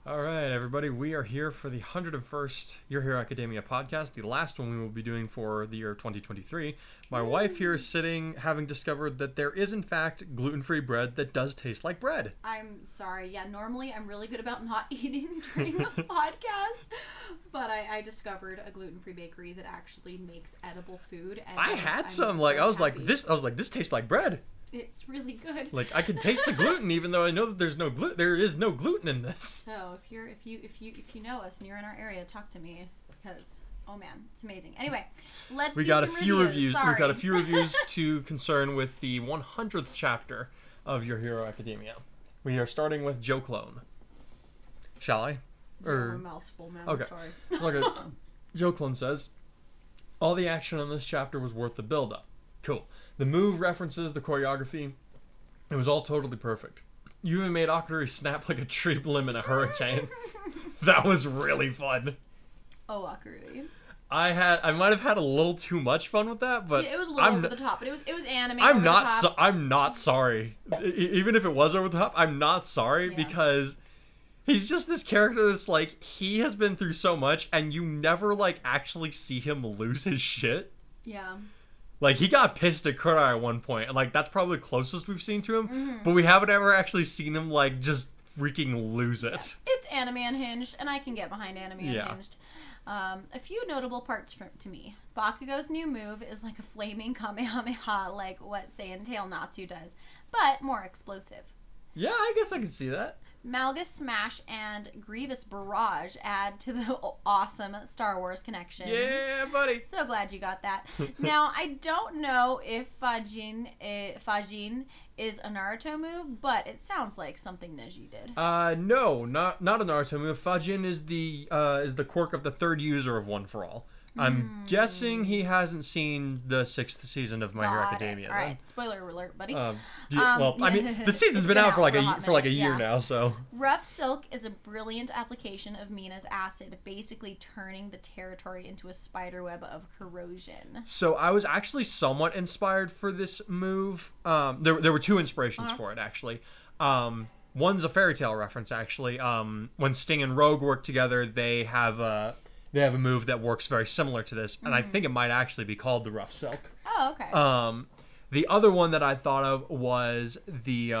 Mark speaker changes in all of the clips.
Speaker 1: All right, everybody, we are here for the 101st Your Hero Academia podcast, the last one we will be doing for the year 2023. My wife here is sitting, having discovered that there is, in fact, gluten-free bread that does taste like bread.
Speaker 2: I'm sorry. Yeah, normally I'm really good about not eating during a podcast, but I discovered a gluten-free bakery that actually makes edible food. And
Speaker 1: I had
Speaker 2: I'm
Speaker 1: some,
Speaker 2: so
Speaker 1: I was
Speaker 2: happy.
Speaker 1: like, this tastes like bread.
Speaker 2: It's really good.
Speaker 1: Like, I can taste the gluten, even though I know that there is no gluten in this.
Speaker 2: So if you know us and you're in our area, talk to me because oh man, it's amazing. Anyway, let's
Speaker 1: We
Speaker 2: do
Speaker 1: got a
Speaker 2: some
Speaker 1: few reviews.
Speaker 2: Sorry.
Speaker 1: We've got a few reviews to concern with the 100th chapter of Your Hero Academia. We are starting with Joe Clone. Shall I?
Speaker 2: You're a mouthful, man.
Speaker 1: Okay.
Speaker 2: I'm sorry.
Speaker 1: Okay. Joe Clone says, all the action on this chapter was worth the build-up. Cool. The move references, the choreography, it was all totally perfect. You even made Akari snap like a tree limb in a hurricane. That was really fun.
Speaker 2: Oh, Akari.
Speaker 1: I might have had a little too much fun with that, but
Speaker 2: Yeah, it was a little over the top, but it was animated.
Speaker 1: I'm not sorry. Even if it was over the top, I'm not sorry because he's just this character that's like, he has been through so much and you never like actually see him lose his shit.
Speaker 2: Yeah.
Speaker 1: Like, he got pissed at Kurai at one point, and like that's probably the closest we've seen to him.
Speaker 2: Mm-hmm.
Speaker 1: But we haven't ever actually seen him like just freaking lose it.
Speaker 2: Yeah. It's anime unhinged, and I can get behind anime unhinged. A few notable parts to me. Bakugo's new move is like a flaming Kamehameha, like what Saiyan Tail Natsu does, but more explosive.
Speaker 1: Yeah, I guess I can see that.
Speaker 2: Malgus Smash and Grievous Barrage add to the awesome Star Wars connection.
Speaker 1: Yeah, buddy.
Speaker 2: So glad you got that. Now, I don't know if Fajin is a Naruto move, but it sounds like something Neji did.
Speaker 1: No, not a Naruto move. Fajin is the quirk of the third user of One for All. I'm guessing he hasn't seen the 6th season of My Hero Academia.
Speaker 2: All right, spoiler alert, buddy.
Speaker 1: Well, I mean, the season's been out for like a year now, so.
Speaker 2: Rough Silk is a brilliant application of Mina's acid, basically turning the territory into a spiderweb of corrosion.
Speaker 1: So I was actually somewhat inspired for this move. There were two inspirations for it, actually. One's a fairy tale reference, actually. When Sting and Rogue work together, they have a move that works very similar to this, and I think it might actually be called the Rough Silk.
Speaker 2: Oh, okay.
Speaker 1: The other one that I thought of was the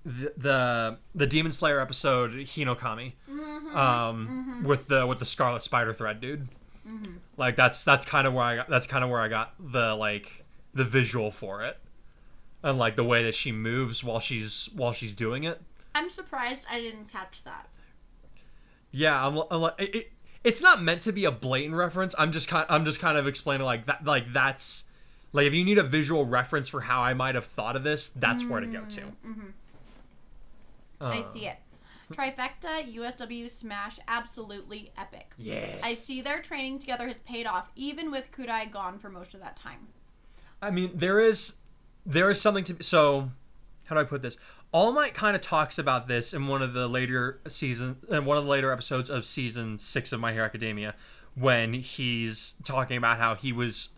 Speaker 1: Demon Slayer episode Hinokami, with the Scarlet Spider thread dude. Like that's kind of where I got the visual for it, and like the way that she moves while she's doing it.
Speaker 2: I'm surprised I didn't catch that.
Speaker 1: Yeah, I'm like it's not meant to be a blatant reference. I'm just kind of explaining like that. Like that's like if you need a visual reference for how I might have thought of this, that's where to go to.
Speaker 2: I see it. Trifecta USW Smash, absolutely epic.
Speaker 1: Yes.
Speaker 2: I see their training together has paid off, even with Kurai gone for most of that time.
Speaker 1: I mean, there is something to. So, how do I put this? All Might kind of talks about this in one of the later episodes of season 6 of My Hero Academia, when he's talking about how he was.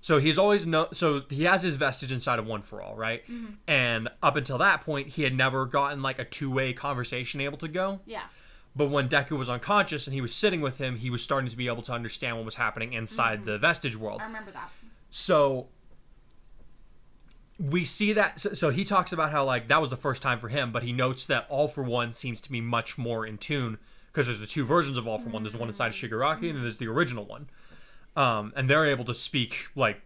Speaker 1: So he has his vestige inside of One for All, right? And up until that point, he had never gotten like a two-way conversation able to go.
Speaker 2: Yeah.
Speaker 1: But when Deku was unconscious and he was sitting with him, he was starting to be able to understand what was happening inside the vestige world.
Speaker 2: I remember that.
Speaker 1: So we see that. So he talks about how like that was the first time for him, but he notes that All for One seems to be much more in tune because there's the two versions of All for One. There's the one inside of Shigaraki and then there's the original one. And they're able to speak like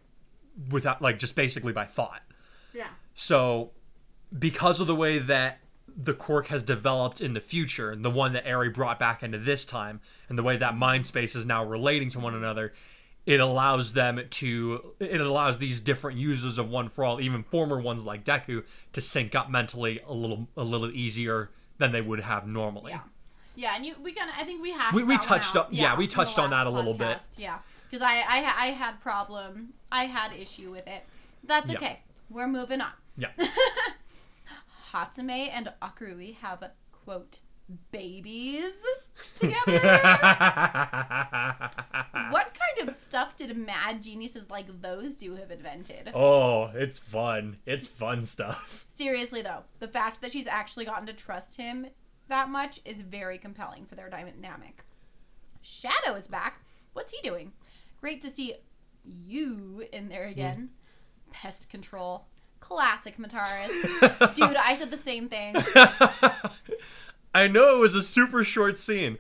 Speaker 1: without like just basically by thought.
Speaker 2: Yeah.
Speaker 1: So because of the way that the quirk has developed in the future, and the one that Eri brought back into this time, and the way that mind space is now relating to one another, it allows these different users of One for All, even former ones like Deku, to sync up mentally a little easier than they would have normally.
Speaker 2: Yeah. Yeah, and I think we hashed
Speaker 1: we
Speaker 2: that
Speaker 1: touched
Speaker 2: one
Speaker 1: on
Speaker 2: out. Yeah,
Speaker 1: we touched on that a little bit.
Speaker 2: Yeah. Because I had issue with it. That's okay. We're moving on.
Speaker 1: Yeah.
Speaker 2: Hatsume and Akurui have, quote, babies together. What kind of stuff did mad geniuses like those two have invented?
Speaker 1: Oh, it's fun. It's fun stuff.
Speaker 2: Seriously, though, the fact that she's actually gotten to trust him that much is very compelling for their dynamic. Shadow is back. What's he doing? Great to see you in there again. Pest control. Classic Mataris. Dude, I said the same thing.
Speaker 1: I know it was a super short scene,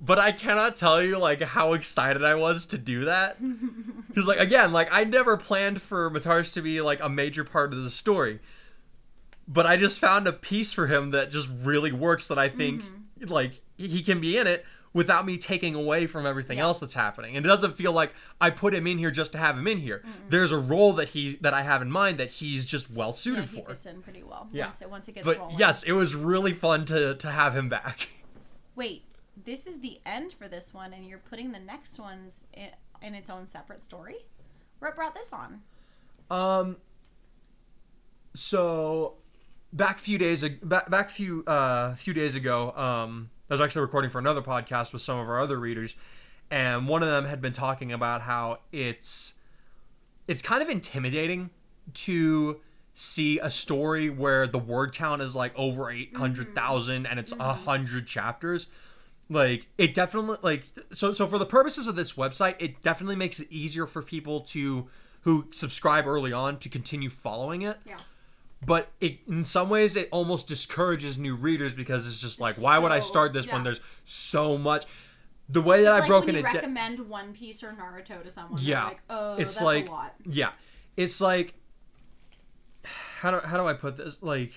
Speaker 1: but I cannot tell you, like, how excited I was to do that. Because, like, again, like, I never planned for Mataris to be, like, a major part of the story. But I just found a piece for him that just really works, that I think, like, he can be in it without me taking away from everything else that's happening. And it doesn't feel like I put him in here just to have him in here. There's a role that I have in mind that he's just well suited for.
Speaker 2: He fits in pretty well.
Speaker 1: Yeah.
Speaker 2: Once it gets
Speaker 1: but
Speaker 2: rolling.
Speaker 1: yes, it was really fun to have him back.
Speaker 2: Wait, this is the end for this one, and you're putting the next ones in its own separate story? What brought this on?
Speaker 1: So back a few days ago, I was actually recording for another podcast with some of our other readers, and one of them had been talking about how it's kind of intimidating to see a story where the word count is like over 800,000 and it's 100 chapters. Like, it definitely, like, so for the purposes of this website, it definitely makes it easier for people who subscribe early on to continue following it.
Speaker 2: Yeah.
Speaker 1: But in some ways, it almost discourages new readers, because it's just like, why would I start this when there's so much? The way that I've broken it down.
Speaker 2: It's like when you recommend One Piece or Naruto to someone.
Speaker 1: Yeah.
Speaker 2: Like, oh,
Speaker 1: it's
Speaker 2: that's
Speaker 1: like,
Speaker 2: a lot.
Speaker 1: Yeah. It's like, how do I put this? Like,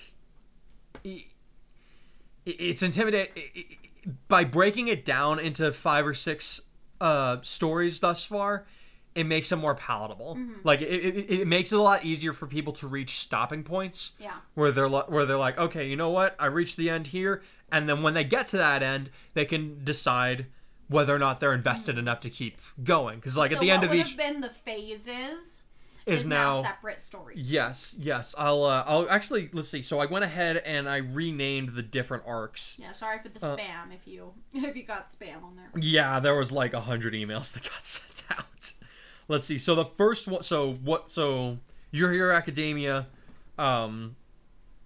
Speaker 1: it's intimidating. By breaking it down into 5 or 6 stories thus far, it makes it more palatable. Like, it makes it a lot easier for people to reach stopping points.
Speaker 2: Yeah.
Speaker 1: Where they're like, okay, you know what? I reached the end here, and then when they get to that end, they can decide whether or not they're invested enough to keep going. Because, like, at the end of each,
Speaker 2: what would have been the phases
Speaker 1: is now
Speaker 2: separate stories.
Speaker 1: Yes. I'll actually, let's see. So I went ahead and I renamed the different arcs.
Speaker 2: Yeah, sorry for the spam if you got spam on there.
Speaker 1: Yeah, there was like 100 emails that got sent out. Let's see. So the first one, so Your Hero Academia,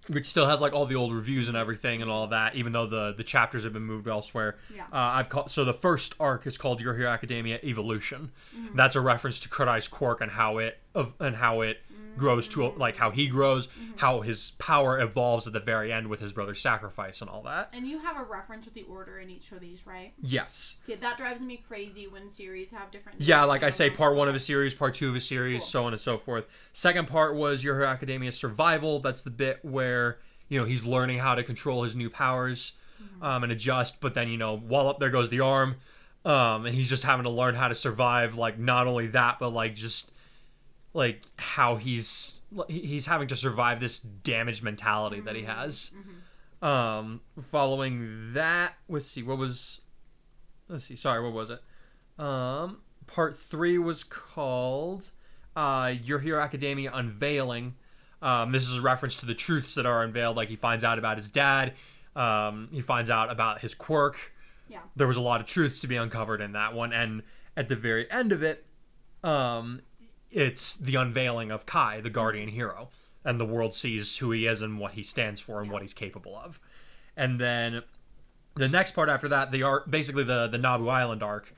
Speaker 1: which still has like all the old reviews and everything and all that, even though the chapters have been moved elsewhere.
Speaker 2: Yeah.
Speaker 1: So the first arc is called Your Hero Academia Evolution. That's a reference to Kurai's quirk and how it grows to, like, how he grows, how his power evolves at the very end with his brother's sacrifice and all that.
Speaker 2: And you have a reference with the order in each of these, right?
Speaker 1: Yes.
Speaker 2: Yeah, that drives me crazy when series have different.
Speaker 1: Yeah, like I say, part 1 of a series, part 2 of a series, so on and so forth. Second part was Your Hero Academia Survival. That's the bit where, you know, he's learning how to control his new powers and adjust, but then, you know, while up there goes the arm, and he's just having to learn how to survive. Like, not only that, but like just like how he's having to survive this damaged mentality that he has. Following that, what was it? Part 3 was called Your Hero Academia Unveiling. This is a reference to the truths that are unveiled. Like, he finds out about his dad. He finds out about his quirk.
Speaker 2: Yeah.
Speaker 1: There was a lot of truths to be uncovered in that one. And at the very end of it, it's the unveiling of Kai, the guardian hero. And the world sees who he is and what he stands for and what he's capable of. And then the next part after that, the arc, basically the Naboo Island arc,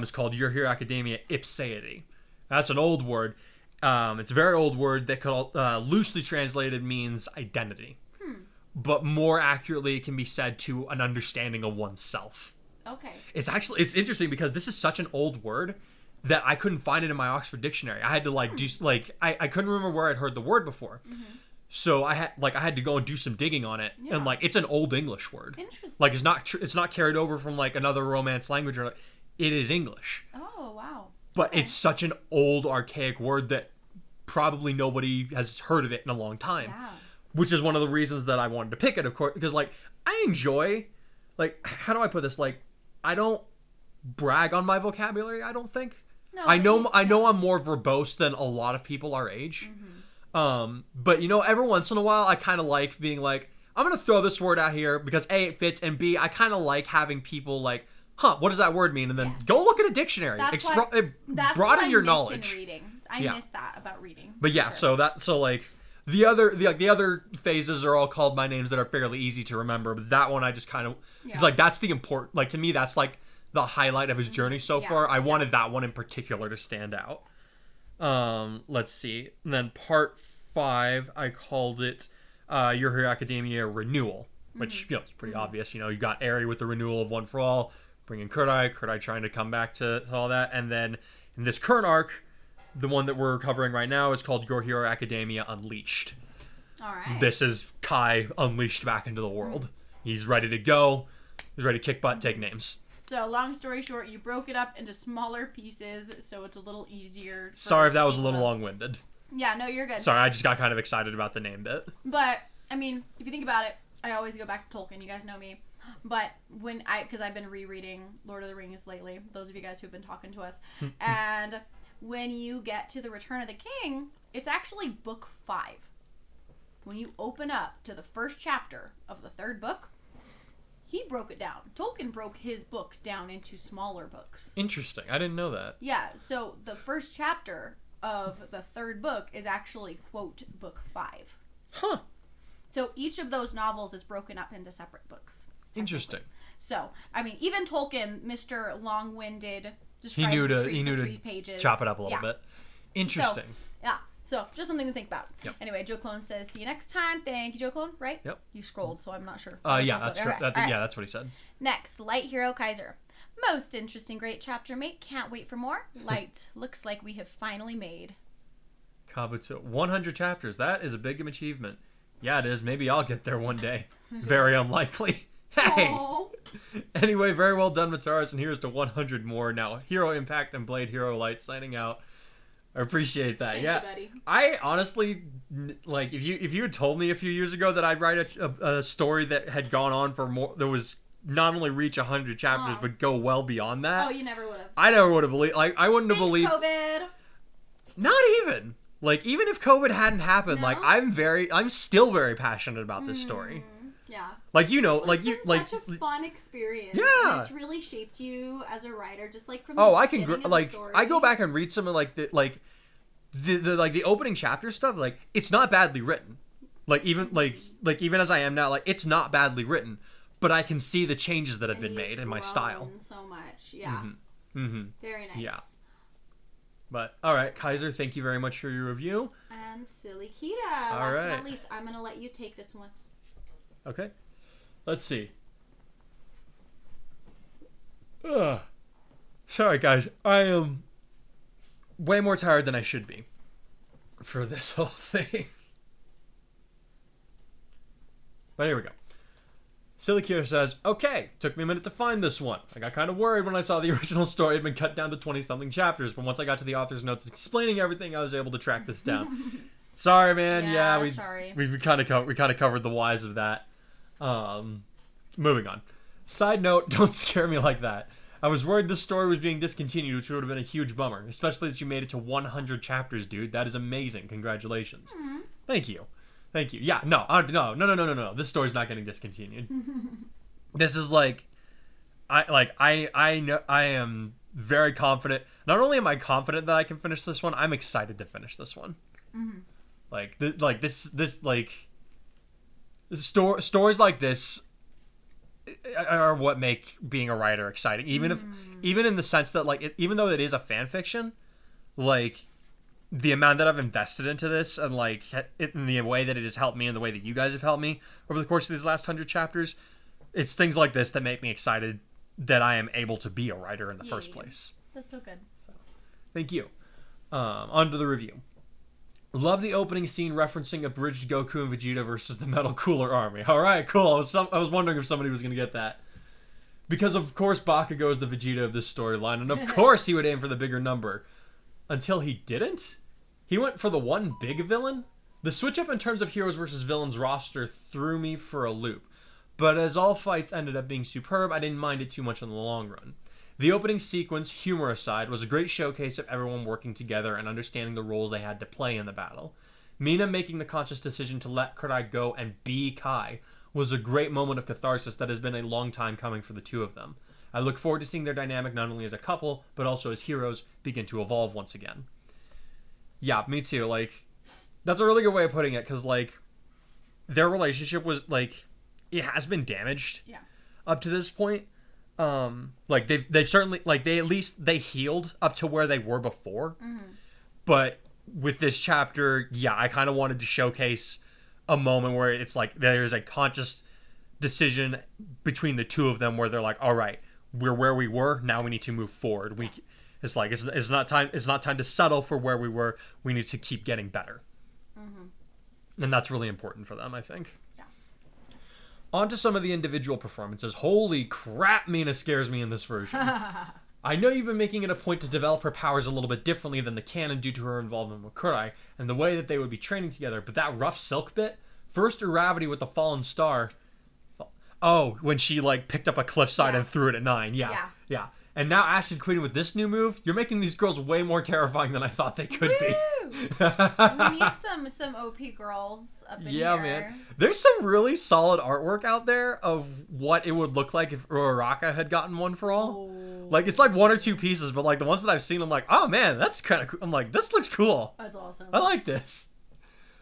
Speaker 1: is called Your Hero Academia Ipseity. That's an old word. It's a very old word that could loosely translated means identity. But more accurately, it can be said to an understanding of oneself.
Speaker 2: Okay.
Speaker 1: It's interesting because this is such an old word that I couldn't find it in my Oxford dictionary. I had to I couldn't remember where I'd heard the word before. So I had to go and do some digging on it.
Speaker 2: Yeah.
Speaker 1: And like, it's an old English word.
Speaker 2: Interesting.
Speaker 1: Like, it's not carried over from like another Romance language, or it is English.
Speaker 2: Oh, wow.
Speaker 1: But it's such an old, archaic word that probably nobody has heard of it in a long time.
Speaker 2: Yeah.
Speaker 1: Which is one of the reasons that I wanted to pick it, of course, because like, I enjoy, like, how do I put this? Like, I don't brag on my vocabulary, I don't think.
Speaker 2: No,
Speaker 1: I know I'm more verbose than a lot of people our age. But you know, every once in a while I kind of like being like, I'm going to throw this word out here because A, it fits, and B, I kind of like having people like, what does that word mean? And then go look at a dictionary. Broaden your knowledge.
Speaker 2: In reading. I miss that about reading.
Speaker 1: But yeah,
Speaker 2: sure.
Speaker 1: so The other phases are all called by names that are fairly easy to remember, but that one I just kind of, because like that's the important, like to me that's like the highlight of his journey so far. I wanted that one in particular to stand out. Let's see. And then part 5, I called it Your Hero Academia Renewal, which is pretty obvious. You got Eri with the renewal of One for All, bringing Kurai trying to come back to all that, and then in this current arc, the one that we're covering right now is called Your Hero Academia Unleashed.
Speaker 2: All right.
Speaker 1: This is Kai unleashed back into the world. He's ready to go. He's ready to kick butt, take names.
Speaker 2: So, long story short, you broke it up into smaller pieces, so it's a little easier.
Speaker 1: Sorry if that was a little long-winded.
Speaker 2: Yeah, no, you're good.
Speaker 1: Sorry, I just got kind of excited about the name bit.
Speaker 2: But, I mean, if you think about it, I always go back to Tolkien. You guys know me. But because I've been rereading Lord of the Rings lately, those of you guys who've been talking to us, and when you get to the Return of the King, it's actually book 5. When you open up to the first chapter of the 3rd book, he broke it down. Tolkien broke his books down into smaller books.
Speaker 1: Interesting. I didn't know that.
Speaker 2: Yeah, so the first chapter of the 3rd book is actually, quote, book 5.
Speaker 1: Huh.
Speaker 2: So each of those novels is broken up into separate books.
Speaker 1: Interesting.
Speaker 2: So, I mean, even Tolkien, Mr. Long-winded,
Speaker 1: he knew to
Speaker 2: pages.
Speaker 1: Chop it up a little bit. Interesting.
Speaker 2: So, just something to think about.
Speaker 1: Yep.
Speaker 2: Anyway, Joe Clone says, see you next time. Thank you, Joe Clone, right?
Speaker 1: Yep.
Speaker 2: You scrolled, so I'm not sure.
Speaker 1: Yeah, that's correct. Yeah, that's what he said.
Speaker 2: Next, Light Hero Kaiser. Most interesting, great chapter, mate. Can't wait for more. Light, looks like we have finally made.
Speaker 1: Kabuto. 100 chapters. That is a big achievement. Yeah, it is. Maybe I'll get there one day. Very unlikely. Hey! Aww. Anyway, very well done, Mataris, and here's to 100 more. Now, Hero Impact and Blade Hero Light signing out. I appreciate that.
Speaker 2: Thank
Speaker 1: you,
Speaker 2: buddy.
Speaker 1: I honestly, like, if you had told me a few years ago that I'd write a story that had gone on for more, that was not only reach 100 chapters, but go well beyond that.
Speaker 2: Oh, you never would have.
Speaker 1: I never would have believed, like, I wouldn't have believed.
Speaker 2: COVID.
Speaker 1: Not even. Like, even if COVID hadn't happened, no? Like, I'm still very passionate about this story.
Speaker 2: Yeah.
Speaker 1: Like,
Speaker 2: such a fun experience.
Speaker 1: Yeah.
Speaker 2: And it's really shaped you as a writer, just like from
Speaker 1: I go back and read some of the opening chapter stuff. Like, it's not badly written. Like, even as I am now, like, it's not badly written, but I can see the changes that have been made in my style.
Speaker 2: So much, yeah. Very nice.
Speaker 1: Yeah. But all right, Kaiser, thank you very much for your review.
Speaker 2: And Silly Kita. Last but not least, I'm gonna let you take this one.
Speaker 1: Okay. Let's see. Ugh. Sorry, guys. I am way more tired than I should be for this whole thing. But here we go. Silly Kira says, okay, took me a minute to find this one. I got kind of worried when I saw the original story had been cut down to 20-something chapters, but once I got to the author's notes explaining everything, I was able to track this down. Sorry, man. Yeah, we kind of covered the whys of that. Moving on. Side note, don't scare me like that. I was worried this story was being discontinued, which would have been a huge bummer, especially that you made it to 100 chapters, dude. That is amazing. Congratulations. Thank you. Thank you. Yeah, no. This story's not getting discontinued. This is like, I know I am very confident. Not only am I confident that I can finish this one, I'm excited to finish this one. Stories like this are what make being a writer exciting. Even in the sense that, like, even though it is a fan fiction, like, the amount that I've invested into this and, like, in the way that it has helped me and the way that you guys have helped me over the course of these last 100 chapters, it's things like this that make me excited that I am able to be a writer in the first place.
Speaker 2: That's so good.
Speaker 1: So, thank you. On to the review. Love the opening scene referencing abridged Goku and Vegeta versus the Metal Cooler Army. All right, cool. I was wondering if somebody was going to get that. Because, of course, Bakugo is the Vegeta of this storyline, and of course he would aim for the bigger number. Until he didn't? He went for the one big villain? The switch up in terms of heroes versus villains roster threw me for a loop. But as all fights ended up being superb, I didn't mind it too much in the long run. The opening sequence, humor aside, was a great showcase of everyone working together and understanding the roles they had to play in the battle. Mina making the conscious decision to let Kurai go and be Kai was a great moment of catharsis that has been a long time coming for the two of them. I look forward to seeing their dynamic not only as a couple, but also as heroes begin to evolve once again. Yeah, me too. Like, That's a really good way of putting it, because like their relationship was like it has been damaged up to this point. Like they've certainly like they healed up to where they were before, but with this chapter, I kind of wanted to showcase a moment where it's like there's a conscious decision between the two of them where they're like, all right, we're where we were, now we need to move forward. It's like it's not time to settle for where we were. We need to keep getting better. And that's really important for them, I think. On to some of the individual performances. Holy crap, Mina scares me in this version. I know you've been making it a point to develop her powers a little bit differently than the canon due to her involvement with Kurai and the way that they would be training together, but that rough silk bit, first Uravity with the fallen star. Oh, when she like picked up a cliffside and threw it at 9. Yeah. And now Acid Queen with this new move, you're making these girls way more terrifying than I thought they could be.
Speaker 2: We need some OP girls up in here.
Speaker 1: Man. There's some really solid artwork out there of what it would look like if Uraraka had gotten One for All. Like, it's like 1 or 2 pieces, but like the ones that I've seen, I'm like, oh man, that's kind of cool. I'm like, this looks cool.
Speaker 2: That's awesome.
Speaker 1: I like this.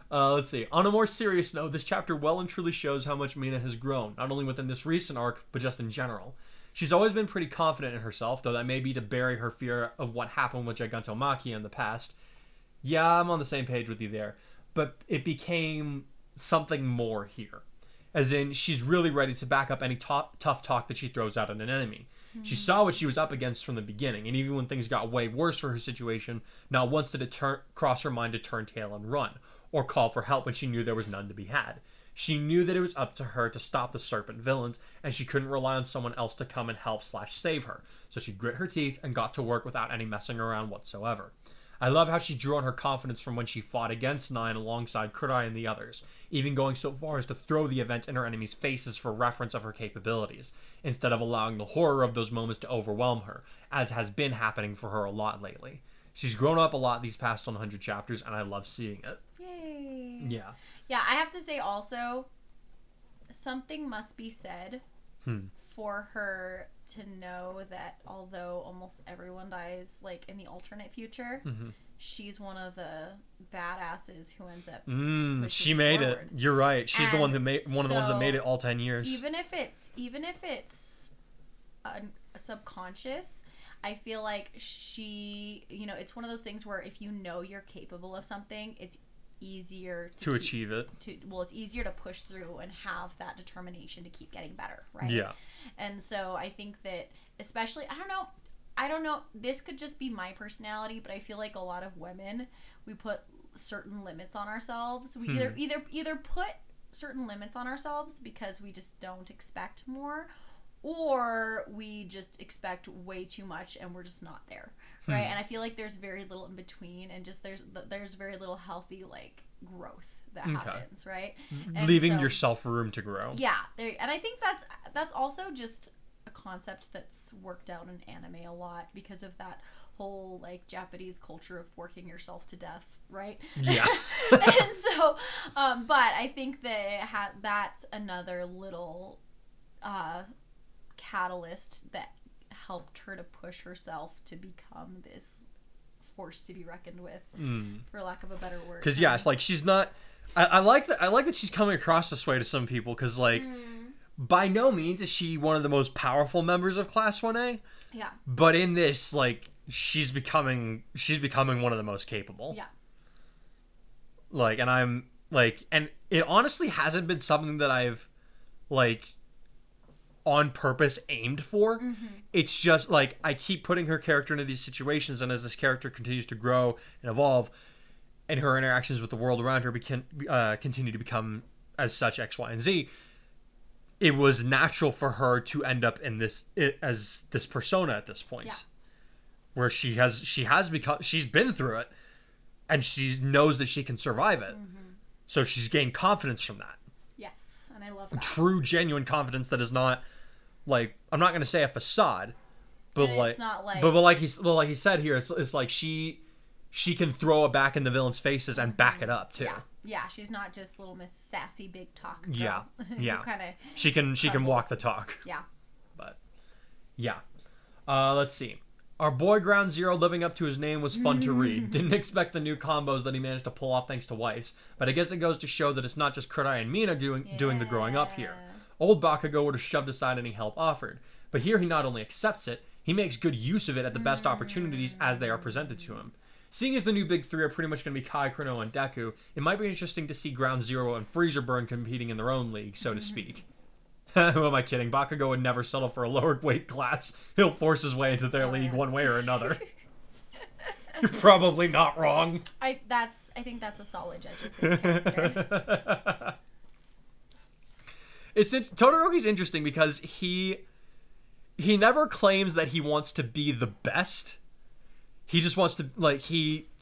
Speaker 1: Let's see. On a more serious note, this chapter well and truly shows how much Mina has grown, not only within this recent arc, but just in general. She's always been pretty confident in herself, though that may be to bury her fear of what happened with Gigantomachia in the past. Yeah, I'm on the same page with you there. But it became something more here. As in, she's really ready to back up any tough talk that she throws out at an enemy. She saw what she was up against from the beginning, and even when things got way worse for her situation, not once did it cross her mind to turn tail and run, or call for help when she knew there was none to be had. She knew that it was up to her to stop the serpent villains, and she couldn't rely on someone else to come and help/save her. So she grit her teeth and got to work without any messing around whatsoever. I love how she drew on her confidence from when she fought against Nine alongside Kurai and the others, even going so far as to throw the event in her enemies' faces for reference of her capabilities, instead of allowing the horror of those moments to overwhelm her, as has been happening for her a lot lately. She's grown up a lot these past 100 chapters, and I love seeing it.
Speaker 2: Yay.
Speaker 1: Yeah.
Speaker 2: Yeah, I have to say also, something must be said for her to know that although almost everyone dies, like, in the alternate future, she's one of the badasses who ends up
Speaker 1: she made forward. It. You're right. She's the one that made of the ones that made it all 10 years.
Speaker 2: Even if it's subconscious, I feel like she, it's one of those things where if you know you're capable of something, it's easier to achieve it. It's easier to push through and have that determination to keep getting better, right?
Speaker 1: Yeah.
Speaker 2: And so I think that, especially, I don't know, this could just be my personality, but I feel like a lot of women, we put certain limits on ourselves. We either put certain limits on ourselves because we just don't expect more, or we just expect way too much and we're just not there, right? And I feel like there's very little in between, and just there's very little healthy like growth that happens, right? And
Speaker 1: leaving yourself room to grow.
Speaker 2: Yeah, and I think that's also just a concept that's worked out in anime a lot because of that whole like Japanese culture of working yourself to death, right?
Speaker 1: Yeah.
Speaker 2: And so, but I think that that's another little catalyst that helped her to push herself to become this force to be reckoned with, for lack of a better word.
Speaker 1: Because it's like she's not. I like that she's coming across this way to some people, because like by no means is she one of the most powerful members of Class 1A.
Speaker 2: Yeah.
Speaker 1: But in this, like, she's becoming one of the most capable.
Speaker 2: Yeah.
Speaker 1: Like, and I'm like, and it honestly hasn't been something that I've like on purpose aimed for. It's just like I keep putting her character into these situations, and as this character continues to grow and evolve, and her interactions with the world around her continue to become as such X, Y, and Z, it was natural for her to end up in this persona at this point, where she's been through it, and she knows that she can survive it, so she's gained confidence from that.
Speaker 2: Yes, and I love that.
Speaker 1: True, genuine confidence that is not like, I'm not going to say a facade, but
Speaker 2: and
Speaker 1: like,
Speaker 2: it's not like,
Speaker 1: but like he said here, it's like she can throw it back in the villains' faces and back it up too.
Speaker 2: Yeah, she's not just little Miss Sassy Big Talk girl.
Speaker 1: Yeah.
Speaker 2: Kinda
Speaker 1: she can walk the talk.
Speaker 2: Yeah.
Speaker 1: But yeah. Let's see. Our boy Ground Zero living up to his name was fun to read. Didn't expect the new combos that he managed to pull off thanks to Weiss. But I guess it goes to show that it's not just Kurai and Mina doing the growing up here. Old Bakugo would have shoved aside any help offered. But here he not only accepts it, he makes good use of it at the best opportunities as they are presented to him. Seeing as the new big three are pretty much going to be Kai, Chrono, and Deku, it might be interesting to see Ground Zero and Freezer Burn competing in their own league, so to speak. Who am I kidding? Bakugo would never settle for a lower weight class. He'll force his way into their league one way or another. You're probably not wrong.
Speaker 2: I think that's a solid judge of this character.
Speaker 1: Todoroki's interesting because he never claims that he wants to be the best. He just wants to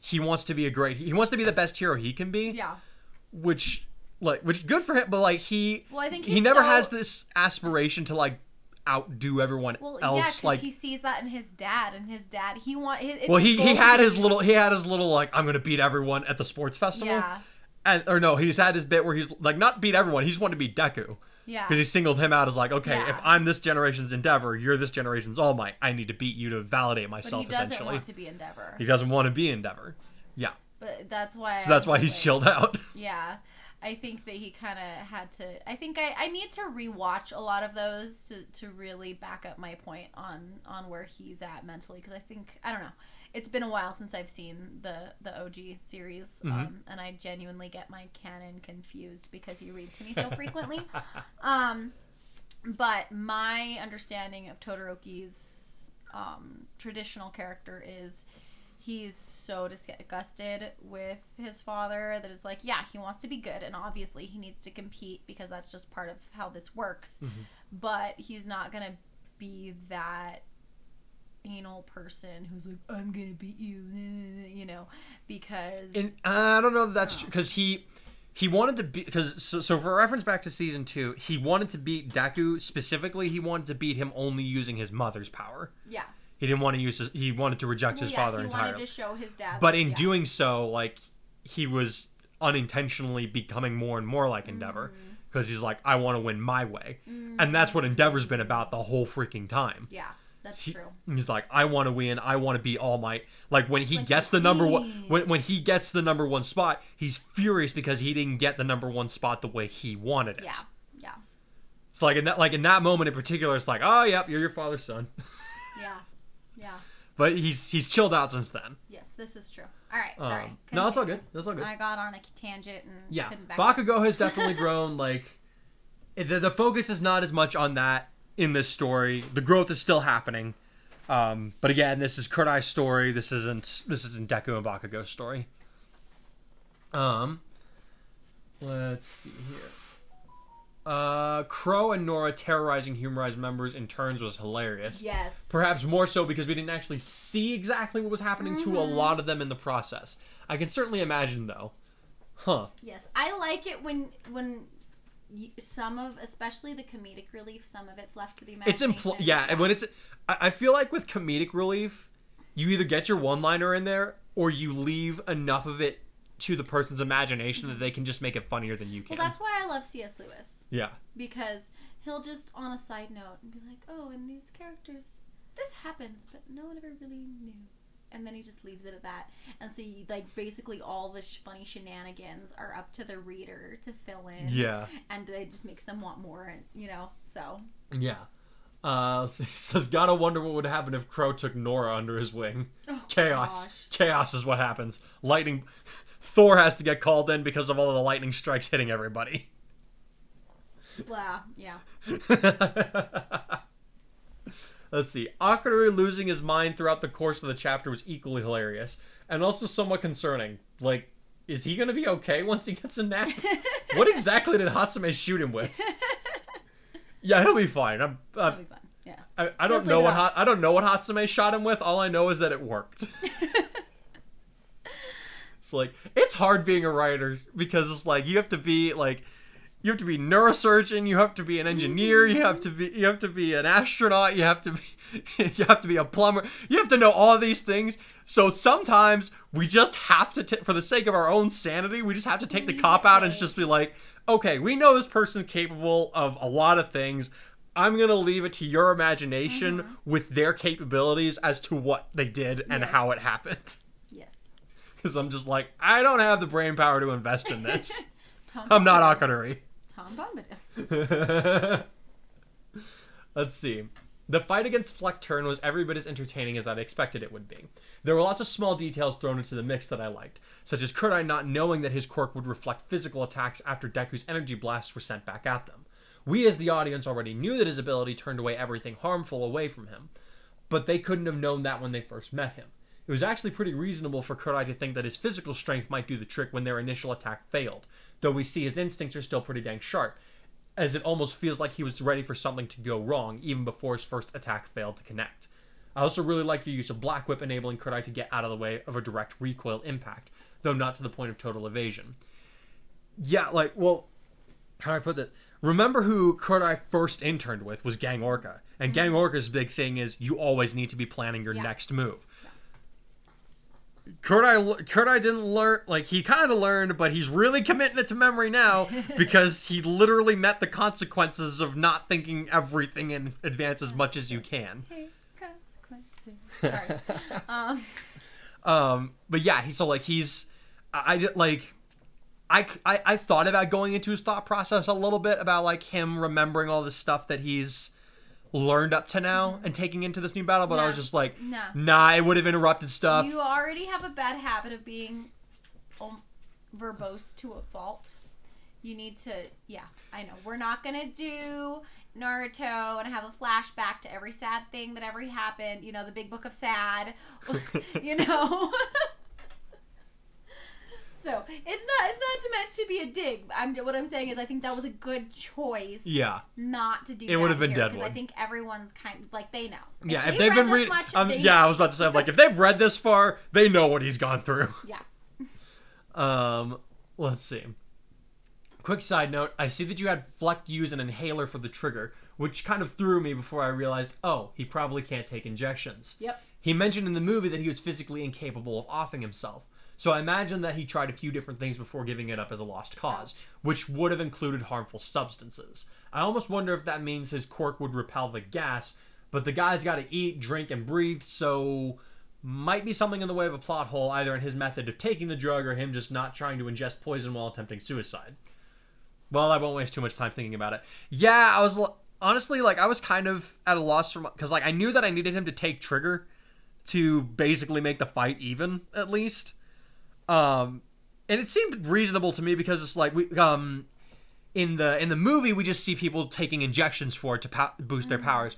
Speaker 1: he wants to be he wants to be the best hero he can be.
Speaker 2: Yeah.
Speaker 1: Which good for him, but I think he never has this aspiration to outdo everyone else.
Speaker 2: Yeah, he sees that in his dad,
Speaker 1: he had his little I'm gonna beat everyone at the sports festival.
Speaker 2: Yeah.
Speaker 1: He's had his bit where he's not beat everyone. He just wanted to beat Deku.
Speaker 2: Yeah.
Speaker 1: Because he singled him out as if I'm this generation's Endeavor, you're this generation's All Might. I need to beat you to validate myself.
Speaker 2: But he doesn't want to be Endeavor.
Speaker 1: He doesn't want to be Endeavor. Yeah.
Speaker 2: But that's why.
Speaker 1: So that's why he's chilled out.
Speaker 2: Yeah. I think that he kind of had to. I think I need to rewatch a lot of those to really back up my point on where he's at mentally, because I don't know. It's been a while since I've seen the OG series, and I genuinely get my canon confused because you read to me so frequently. But my understanding of Todoroki's traditional character is he's so disgusted with his father that it's he wants to be good, and obviously he needs to compete because that's just part of how this works. But he's not gonna be that anal person who's I'm gonna beat you, because
Speaker 1: I don't know that that's true, because he wanted to beat, because so for reference back to season 2, he wanted to beat Deku. Specifically, he wanted to beat him only using his mother's power.
Speaker 2: Yeah.
Speaker 1: He didn't want to use he wanted to reject his father entirely.
Speaker 2: He wanted to show his dad.
Speaker 1: But in doing so, he was unintentionally becoming more and more like Endeavor, because he's I want to win my way. And that's what Endeavor's been about the whole freaking time.
Speaker 2: Yeah. That's true.
Speaker 1: He's I want to win. I want to be All Might. When he gets the number one, when he gets the number one spot, he's furious because he didn't get the number one spot the way he wanted it.
Speaker 2: Yeah, yeah.
Speaker 1: It's in that moment in particular, it's oh yep, you're your father's son.
Speaker 2: Yeah, yeah.
Speaker 1: But he's chilled out since then.
Speaker 2: Yes, this is true. All right, sorry.
Speaker 1: No, that's all good. That's all good.
Speaker 2: I got on a tangent and couldn't back
Speaker 1: Bakugo has definitely grown. The focus is not as much on that in this story. The growth is still happening, but again, this is Kurai's story. This isn't Deku and Bakugo's story. Let's see here. Crow and Nora terrorizing Humarise members in turns was hilarious.
Speaker 2: Yes.
Speaker 1: Perhaps more so because we didn't actually see exactly what was happening to a lot of them in the process. I can certainly imagine though.
Speaker 2: Yes, I like it when especially the comedic relief, some of it's left to the imagination.
Speaker 1: And when I feel with comedic relief, you either get your one-liner in there or you leave enough of it to the person's imagination that they can just make it funnier than you can.
Speaker 2: Well, that's why I love C.S. Lewis.
Speaker 1: Yeah.
Speaker 2: Because he'll just, on a side note, be and these characters, this happens, but no one ever really knew. And then he just leaves it at that. And so, basically all the funny shenanigans are up to the reader to fill in.
Speaker 1: Yeah.
Speaker 2: And it just makes them want more, so.
Speaker 1: Yeah. Says, gotta wonder what would happen if Crow took Nora under his wing.
Speaker 2: Oh,
Speaker 1: Chaos.
Speaker 2: Gosh. Chaos
Speaker 1: is what happens. Lightning. Thor has to get called in because of all of the lightning strikes hitting everybody.
Speaker 2: Blah, yeah.
Speaker 1: Let's see. Akari losing his mind throughout the course of the chapter was equally hilarious. And also somewhat concerning. Is he going to be okay once he gets a nap? What exactly did Hatsume shoot him with? Yeah, he'll be fine.
Speaker 2: He'll be fine, yeah.
Speaker 1: I don't know what Hatsume shot him with. All I know is that it worked. It's it's hard being a writer because it's you have to be neurosurgeon, you have to be an engineer, you have to be an astronaut, you have to be a plumber, you have to know all of these things. So sometimes we just have to, for the sake of our own sanity, we just have to take the cop out and just be okay, we know this person's capable of a lot of things. I'm going to leave it to your imagination with their capabilities as to what they did and how it happened.
Speaker 2: Yes.
Speaker 1: Because I'm just like, I don't have the brain power to invest in this. I'm not Kurai.
Speaker 2: Tom Bombadil.
Speaker 1: Let's see. The fight against Fleck Turn was every bit as entertaining as I'd expected it would be. There were lots of small details thrown into the mix that I liked, such as Kurai not knowing that his quirk would reflect physical attacks after Deku's energy blasts were sent back at them. We as the audience already knew that his ability turned away everything harmful away from him, but they couldn't have known that when they first met him. It was actually pretty reasonable for Kurai to think that his physical strength might do the trick when their initial attack failed, though we see his instincts are still pretty dang sharp, as it almost feels like he was ready for something to go wrong even before his first attack failed to connect. I also really like your use of Black Whip, enabling Kurai to get out of the way of a direct recoil impact, though not to the point of total evasion. Yeah, like, well, how do I put this? Remember who Kurai first interned with was Gang Orca, and Gang Orca's big thing is you always need to be planning your next move. Kurai didn't learn, like, he kind of learned, but he's really committing it to memory now because he literally met the consequences of not thinking everything in advance as much as you can.
Speaker 2: Hey, consequences. Sorry.
Speaker 1: But yeah, I thought about going into his thought process a little bit about, like, him remembering all the stuff that he's learned up to now and taking into this new battle, but I was just like, nah, it would have interrupted stuff.
Speaker 2: You already have a bad habit of being verbose to a fault. You need to, I know. We're not going to do Naruto and have a flashback to every sad thing that ever happened, you know, the big book of sad, you know. So it's not meant to be a dig. What I'm saying is I think that was a good choice.
Speaker 1: Yeah.
Speaker 2: Not to do.
Speaker 1: It would have been Deadwood.
Speaker 2: Because I think everyone's kind of, like, they know.
Speaker 1: If they've been reading, I was about to say, like, if they've read this far, they know what he's gone through.
Speaker 2: Yeah.
Speaker 1: Let's see. Quick side note: I see that you had Fleck use an inhaler for the trigger, which kind of threw me before I realized, oh, he probably can't take injections.
Speaker 2: Yep.
Speaker 1: He mentioned in the movie that he was physically incapable of offing himself. So I imagine that he tried a few different things before giving it up as a lost cause, which would have included harmful substances. I almost wonder if that means his quirk would repel the gas, but the guy's got to eat, drink, and breathe, so might be something in the way of a plot hole, either in his method of taking the drug or him just not trying to ingest poison while attempting suicide. Well, I won't waste too much time thinking about it. Yeah, I was honestly, like, I was kind of at a loss because, like, I knew that I needed him to take trigger to basically make the fight even, at least. And it seemed reasonable to me because it's like in the movie we just see people taking injections for it to boost their powers,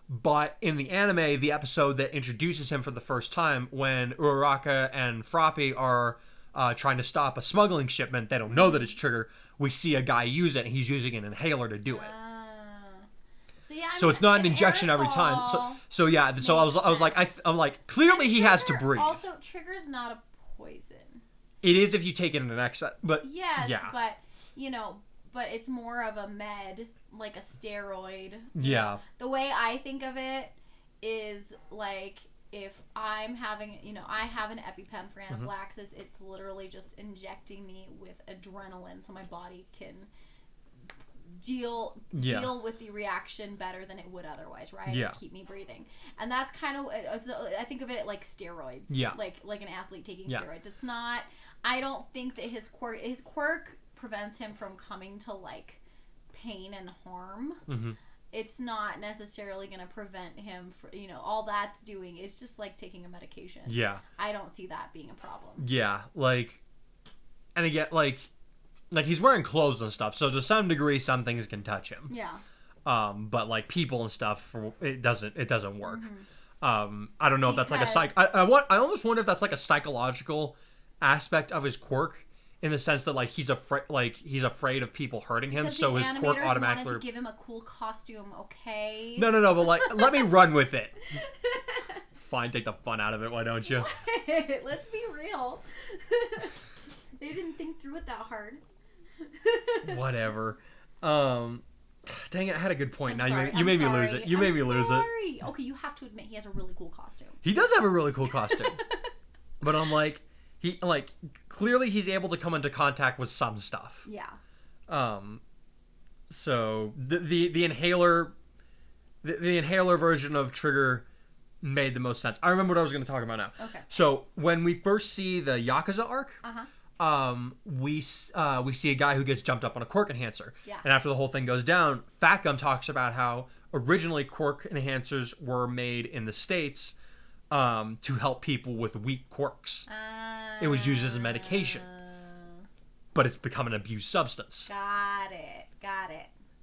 Speaker 1: but in the anime, the episode that introduces him for the first time, when Uraraka and Froppy are trying to stop a smuggling shipment, they don't know that it's trigger. We see a guy use it, and he's using an inhaler to do it. So it's not an injection every time. So I was like, clearly he has to breathe.
Speaker 2: Also, trigger's not a poison.
Speaker 1: It is if you take it in an excess, but
Speaker 2: but you know, but it's more of a med, like a steroid.
Speaker 1: Yeah.
Speaker 2: The way I think of it is like if I'm having, you know, I have an EpiPen for anaphylaxis, it's literally just injecting me with adrenaline so my body can deal with the reaction better than it would otherwise, right?
Speaker 1: Yeah.
Speaker 2: Keep me breathing. And that's kind of, I think of it like steroids.
Speaker 1: Yeah.
Speaker 2: Like an athlete taking steroids. It's not, I don't think that his quirk prevents him from coming to, like, pain and harm. Mm-hmm. It's not necessarily going to prevent him for, you know, all that's doing is just like taking a medication. Yeah. I don't see that being a problem.
Speaker 1: Yeah. Like, and again, like he's wearing clothes and stuff, so to some degree some things can touch him. Yeah. But like people and stuff, it doesn't work. Mm-hmm. I don't know if that's like a I almost wonder if that's like a psychological aspect of his quirk, in the sense that like he's afraid of people hurting him, so his quirk automatically
Speaker 2: wanted to give him a cool costume. Okay.
Speaker 1: No, but like let me run with it. Fine, take the fun out of it. Why don't you?
Speaker 2: Let's be real. They didn't think through it that hard.
Speaker 1: Whatever. Dang it, I had a good point. You made me lose it. You made me lose it.
Speaker 2: Okay, you have to admit he has a really cool costume.
Speaker 1: He does have a really cool costume. But I'm like, clearly he's able to come into contact with some stuff. Yeah. So the inhaler, the inhaler version of Trigger made the most sense. I remember what I was going to talk about now.
Speaker 2: Okay.
Speaker 1: So when we first see the Yakuza arc, we see a guy who gets jumped up on a quirk enhancer.
Speaker 2: Yeah.
Speaker 1: And after the whole thing goes down, Fat Gum talks about how originally quirk enhancers were made in the States to help people with weak quirks. It was used as a medication. But it's become an abused substance.
Speaker 2: Got it.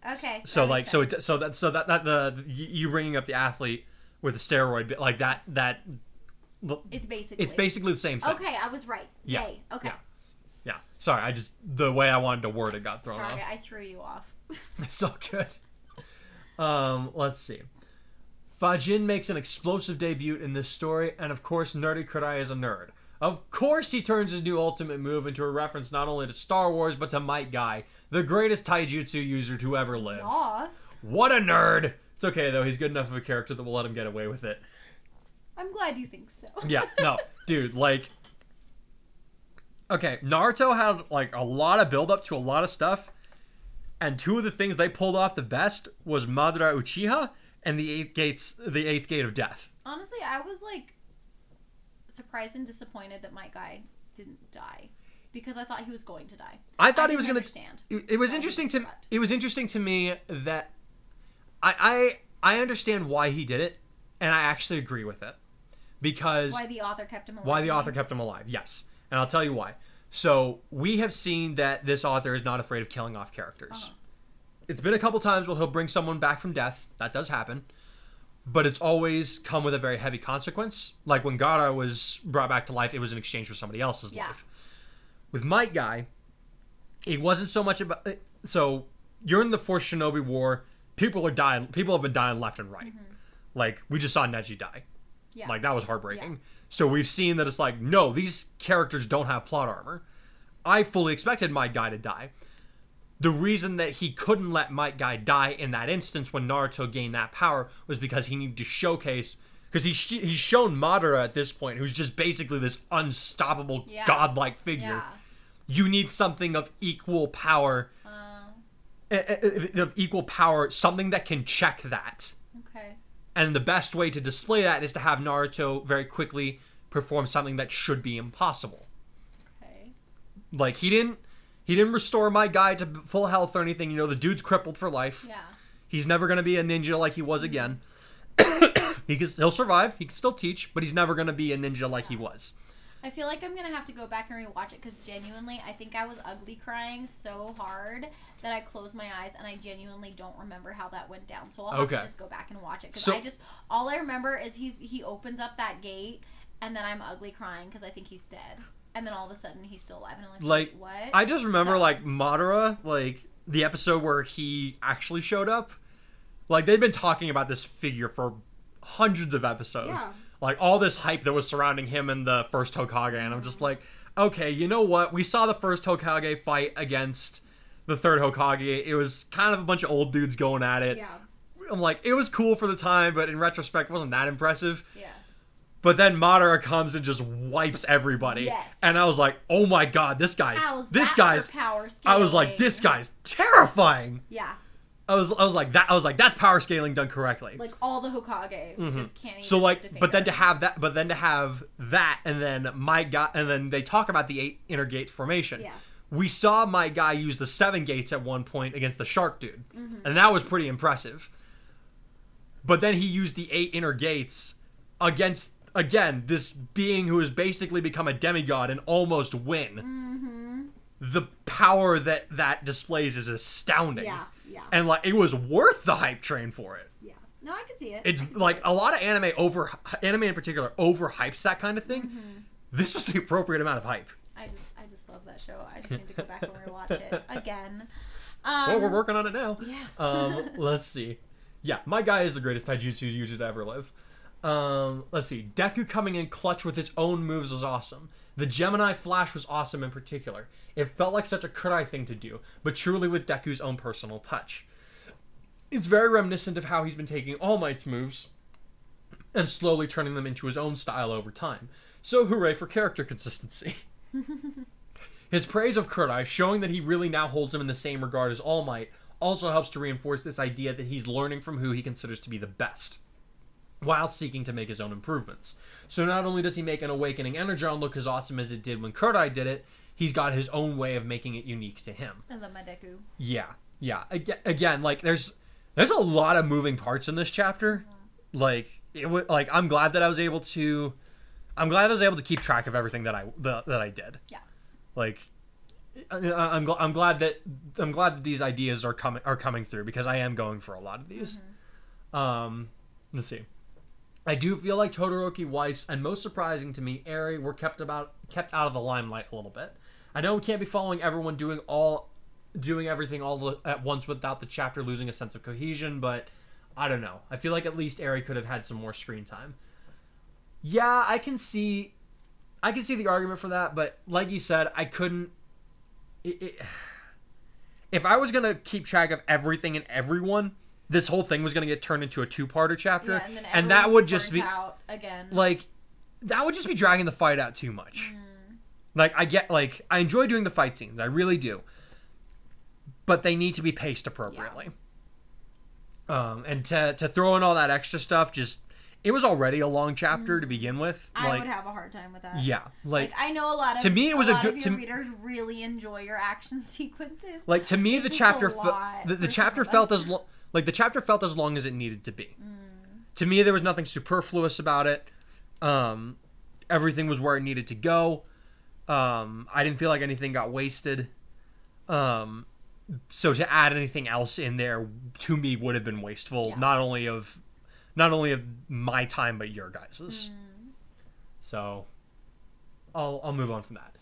Speaker 2: Okay.
Speaker 1: So like, so you bringing up the athlete with the steroid, like that. It's basically the same thing.
Speaker 2: Okay, I was right.
Speaker 1: Yeah.
Speaker 2: Yay. Okay.
Speaker 1: Yeah. Sorry, the way I wanted to word it got thrown off.
Speaker 2: Sorry, I threw you off.
Speaker 1: It's all good. Let's see. Fajin makes an explosive debut in this story, and of course, Nerdy Kurai is a nerd. Of course he turns his new ultimate move into a reference not only to Star Wars, but to Might Guy, the greatest taijutsu user to ever live.
Speaker 2: Yes.
Speaker 1: What a nerd! It's okay, though. He's good enough of a character that will let him get away with it.
Speaker 2: I'm glad you think so.
Speaker 1: Yeah, no. Dude, like... Okay, Naruto had, like, a lot of build-up to a lot of stuff, and two of the things they pulled off the best was Madara Uchiha and the eighth gate of death.
Speaker 2: Honestly, I was, like, surprised and disappointed that my guy didn't die, because I thought he was going to die.
Speaker 1: I thought he was going to
Speaker 2: understand.
Speaker 1: It was interesting to it was interesting to me that I understand why he did it, and I actually agree with it, because
Speaker 2: why the author kept him alive.
Speaker 1: Why the author kept him alive? Yes, and I'll tell you why. So we have seen that this author is not afraid of killing off characters. It's been a couple times where he'll bring someone back from death. That does happen. But it's always come with a very heavy consequence. Like when Gaara was brought back to life, it was in exchange for somebody else's life. With Might Guy, it wasn't so much about... So, you're in the Fourth Shinobi War. People are dying. People have been dying left and right. Like, we just saw Neji die.
Speaker 2: Yeah.
Speaker 1: Like, that was heartbreaking. So we've seen that it's like, no, these characters don't have plot armor. I fully expected Might Guy to die. The reason that he couldn't let Might Guy die in that instance when Naruto gained that power was because he needed to showcase... Because he's shown Madara at this point, who's just basically this unstoppable, godlike figure. You need something of equal power. Something that can check that.
Speaker 2: Okay.
Speaker 1: And the best way to display that is to have Naruto very quickly perform something that should be impossible.
Speaker 2: Okay.
Speaker 1: Like, he didn't restore my guy to full health or anything. You know, the dude's crippled for life.
Speaker 2: Yeah.
Speaker 1: He's never going to be a ninja like he was again. He'll survive. He can still teach, but he's never going to be a ninja like he was.
Speaker 2: I feel like I'm going to have to go back and rewatch it because genuinely, I think I was ugly crying so hard that I closed my eyes and I genuinely don't remember how that went down. So I'll have to just go back and watch it because all I remember is he opens up that gate and then I'm ugly crying because I think he's dead. And then all of a sudden he's still alive and I'm like what?
Speaker 1: I just remember like Madara, like the episode where he actually showed up. Like they've been talking about this figure for hundreds of episodes.
Speaker 2: Yeah.
Speaker 1: Like all this hype that was surrounding him and the first Hokage, and I'm just like, okay, you know what? We saw the first Hokage fight against the third Hokage. It was kind of a bunch of old dudes going at it.
Speaker 2: Yeah.
Speaker 1: I'm like, it was cool for the time, but in retrospect, it wasn't that impressive.
Speaker 2: Yeah.
Speaker 1: But then Madara comes and just wipes everybody.
Speaker 2: Yes.
Speaker 1: And I was like, oh my god, this guy's
Speaker 2: power scaling?
Speaker 1: I was like, this guy's terrifying.
Speaker 2: Yeah.
Speaker 1: I was like that's power scaling done correctly.
Speaker 2: Like all the Hokage just can't even
Speaker 1: So like
Speaker 2: defend
Speaker 1: but then
Speaker 2: her.
Speaker 1: to have that and then my guy and then they talk about the 8 inner gates formation.
Speaker 2: Yes.
Speaker 1: We saw my guy use the 7 gates at one point against the shark dude. And that was pretty impressive. But then he used the 8 inner gates against again this being who has basically become a demigod and almost win. The power that displays is astounding.
Speaker 2: Yeah, yeah.
Speaker 1: And like it was worth the hype train for it.
Speaker 2: Yeah. No, I can see it.
Speaker 1: It's like a lot of anime in particular overhypes that kind of thing. This was the appropriate amount of hype.
Speaker 2: I just love that show. I just need to go back and rewatch it again.
Speaker 1: Well, we're working on it now.
Speaker 2: Yeah.
Speaker 1: Let's see. Yeah, my guy is the greatest taijutsu user to ever live. Let's see. Deku coming in clutch with his own moves was awesome. The Gemini Flash was awesome in particular. It felt like such a Kurai thing to do, but truly with Deku's own personal touch. It's very reminiscent of how he's been taking All Might's moves and slowly turning them into his own style over time. So hooray for character consistency. His praise of Kurai, showing that he really now holds him in the same regard as All Might, also helps to reinforce this idea that he's learning from who he considers to be the best, while seeking to make his own improvements. So not only does he make an awakening energon look as awesome as it did when Kurai did it, he's got his own way of making it unique to him.
Speaker 2: I love my Deku.
Speaker 1: Yeah. Again, like there's a lot of moving parts in this chapter. I'm glad that I was able to keep track of everything that I did.
Speaker 2: Yeah.
Speaker 1: Like I'm glad that these ideas are coming through, because I am going for a lot of these. Let's see. I do feel like Todoroki, Weiss, and most surprising to me, Eri were kept out of the limelight a little bit. I know we can't be following everyone doing everything all at once without the chapter losing a sense of cohesion, but I don't know. I feel like at least Eri could have had some more screen time. Yeah, I can see the argument for that, but like you said, I couldn't. If I was gonna keep track of everything and everyone, this whole thing was going to get turned into a two-parter chapter, and that would just be
Speaker 2: out again.
Speaker 1: Like, that would just be dragging the fight out too much. Like, I enjoy doing the fight scenes, I really do, but they need to be paced appropriately. And to throw in all that extra stuff, it was already a long chapter to begin with.
Speaker 2: I would have a hard time with that.
Speaker 1: Yeah, like
Speaker 2: I know a lot of readers really enjoy your action sequences.
Speaker 1: Like, to me, the chapter felt as long. Like, the chapter felt as long as it needed to be. To me, there was nothing superfluous about it. Everything was where it needed to go. I didn't feel like anything got wasted. So to add anything else in there, to me, would have been wasteful. Yeah. Not only of my time, but your guys's. So I'll move on from that.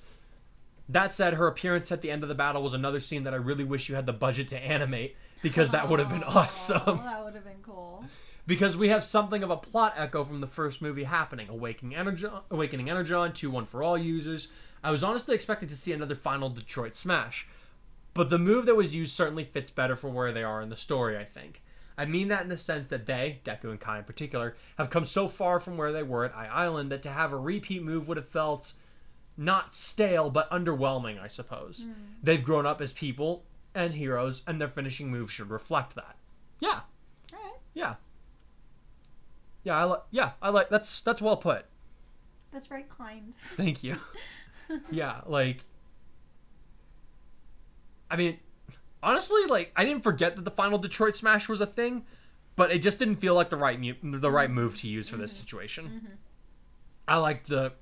Speaker 1: That said, her appearance at the end of the battle was another scene that I really wish you had the budget to animate, because that would have been awesome.
Speaker 2: That would have been cool.
Speaker 1: Because we have something of a plot echo from the first movie happening. Awakening Energon, 2-1 for all users. I was honestly expecting to see another final Detroit smash, but the move that was used certainly fits better for where they are in the story, I think. I mean that in the sense that they, Deku and Kai in particular, have come so far from where they were at Island that to have a repeat move would have felt not stale, but underwhelming, I suppose. They've grown up as people and heroes, and their finishing move should reflect that. Yeah.
Speaker 2: All right.
Speaker 1: Yeah. I like that's well put.
Speaker 2: That's very kind.
Speaker 1: Thank you. Yeah, like, I mean, honestly, like, I didn't forget that the final Detroit Smash was a thing, but it just didn't feel like the right move to use for this situation. I like the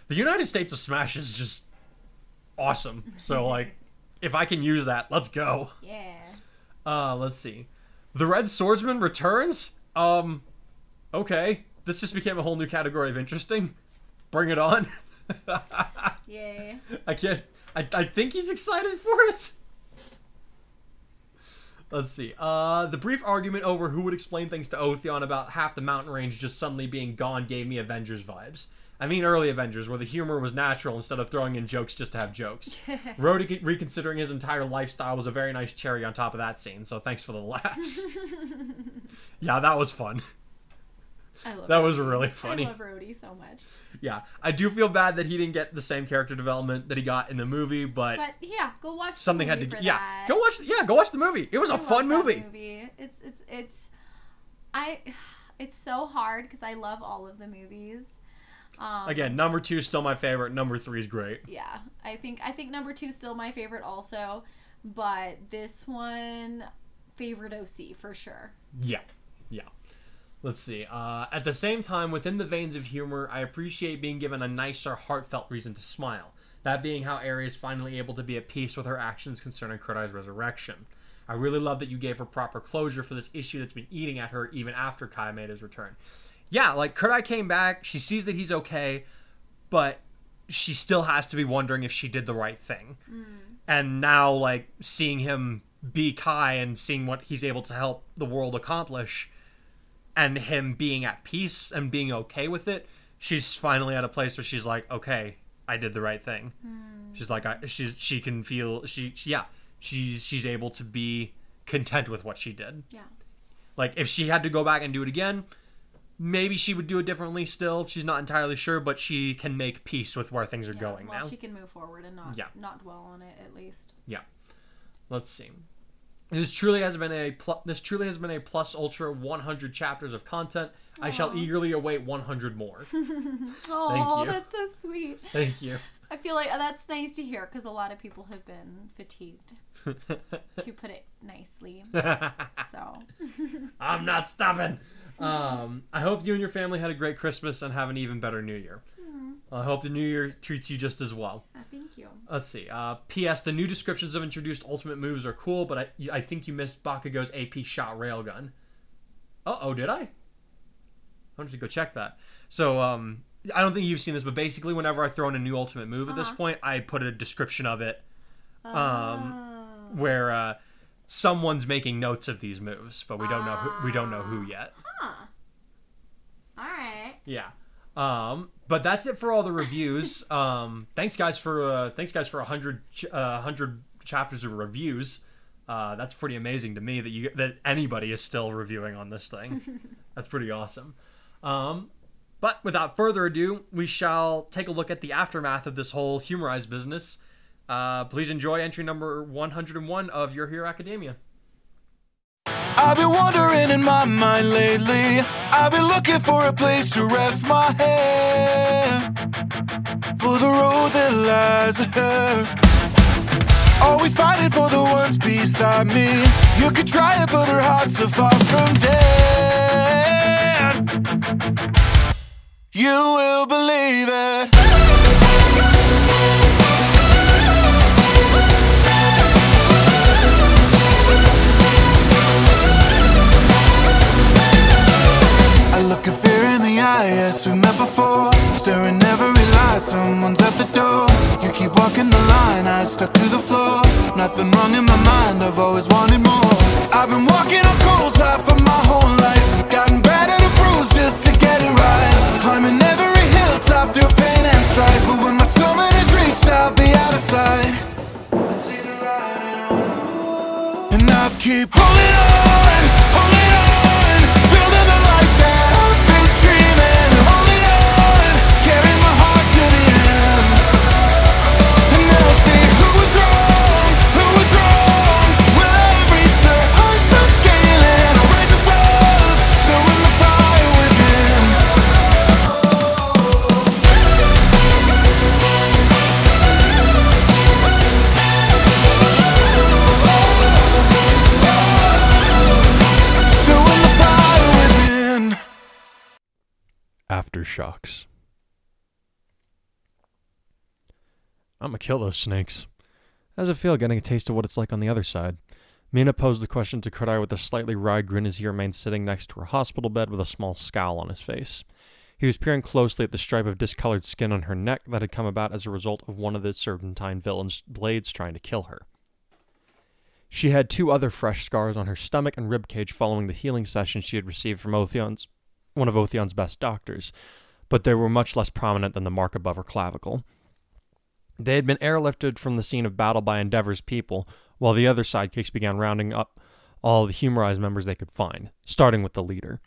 Speaker 1: United States of Smash is just awesome. So, like, if I can use that, let's go.
Speaker 2: Yeah.
Speaker 1: Let's see. The Red Swordsman returns? Okay. This just became a whole new category of interesting. Bring it on.
Speaker 2: Yay.
Speaker 1: I think he's excited for it. Let's see. The brief argument over who would explain things to Otheon about half the mountain range just suddenly being gone gave me Avengers vibes. I mean early Avengers, where the humor was natural instead of throwing in jokes just to have jokes. Rhodey reconsidering his entire lifestyle was a very nice cherry on top of that scene, so thanks for the laughs. Yeah, that was fun. That was really funny.
Speaker 2: I love Rhodey so much.
Speaker 1: Yeah, I do feel bad that he didn't get the same character development that he got in the movie, but
Speaker 2: yeah, go watch
Speaker 1: something
Speaker 2: the movie
Speaker 1: had to
Speaker 2: for
Speaker 1: yeah
Speaker 2: that.
Speaker 1: Go watch the movie. It was a fun movie.
Speaker 2: It's so hard because I love all of the movies.
Speaker 1: Again, number 2 is still my favorite. Number 3 is great.
Speaker 2: Yeah, I think number 2 is still my favorite also, but this one, favorite OC for sure.
Speaker 1: Yeah. Let's see. At the same time, within the veins of humor, I appreciate being given a nicer, heartfelt reason to smile. That being how Eri is finally able to be at peace with her actions concerning Kurai's resurrection. I really love that you gave her proper closure for this issue that's been eating at her even after Kai made his return. Yeah, like, Kurai came back, she sees that he's okay, but she still has to be wondering if she did the right thing. And now, like, seeing him be Kai and seeing what he's able to help the world accomplish, and him being at peace and being okay with it, she's finally at a place where she's like, okay, I did the right thing. She's like, she can feel, she's able to be content with what she did.
Speaker 2: Yeah.
Speaker 1: Like, if she had to go back and do it again, maybe she would do it differently still. She's not entirely sure, but she can make peace with where things are going now.
Speaker 2: She can move forward and not dwell on it, at least.
Speaker 1: Yeah. Let's see. This truly has been a plus ultra 100 chapters of content. Aww. I shall eagerly await 100 more.
Speaker 2: Oh, that's so sweet.
Speaker 1: Thank you.
Speaker 2: I feel like that's nice to hear because a lot of people have been fatigued, to put it nicely. So
Speaker 1: I'm not stopping. I hope you and your family had a great Christmas and have an even better New Year. I hope the New Year treats you just as well.
Speaker 2: Thank you.
Speaker 1: Let's see. P.S. The new descriptions of introduced ultimate moves are cool, but I think you missed Bakugo's AP shot railgun. Uh-oh, did I? I'm just going to go check that. So, I don't think you've seen this, but basically whenever I throw in a new ultimate move at this point, I put a description of it where someone's making notes of these moves, but we don't know who yet.
Speaker 2: Huh. All right.
Speaker 1: Yeah. But that's it for all the reviews. Thanks guys for 100 chapters of reviews. That's pretty amazing to me that anybody is still reviewing on this thing. That's pretty awesome. But without further ado, we shall take a look at the aftermath of this whole Humarise business. Please enjoy entry number 101 of Your Hero Academia.
Speaker 3: I've been wandering in my mind lately. I've been looking for a place to rest my head, for the road that lies ahead. Always fighting for the ones beside me. You could try it, but her heart's so far from dead. You will believe it. I look at fear in the eye, yes, we met before. Staring every lie, someone's at the door. You keep walking the line, I stuck to the floor. Nothing wrong in my mind, I've always wanted more. I've been walking on coals high for my whole life. Gotten better to bruise just to get it right. Climbing every hilltop through pain and strife. But when my summit is reached, I'll be out of sight. I see the writing on the wall, and I'll keep holding on, holding on, building the life that I've been dreaming. Holding on, carrying my heart to the end. And then I'll see who was wrong, who was wrong. Will I reach the heights I'm scaling? I'll rise above, sowing the fire within. Sowing the fire within.
Speaker 1: Aftershocks. I'm gonna kill those snakes. How does it feel getting a taste of what it's like on the other side? Mina posed the question to Kurai with a slightly wry grin as he remained sitting next to her hospital bed with a small scowl on his face. He was peering closely at the stripe of discolored skin on her neck that had come about as a result of one of the Serpentine villain's blades trying to kill her. She had 2 other fresh scars on her stomach and ribcage following the healing session she had received from one of Otheon's best doctors, but they were much less prominent than the mark above her clavicle. They had been airlifted from the scene of battle by Endeavor's people, while the other sidekicks began rounding up all the Humarise members they could find, starting with the leader.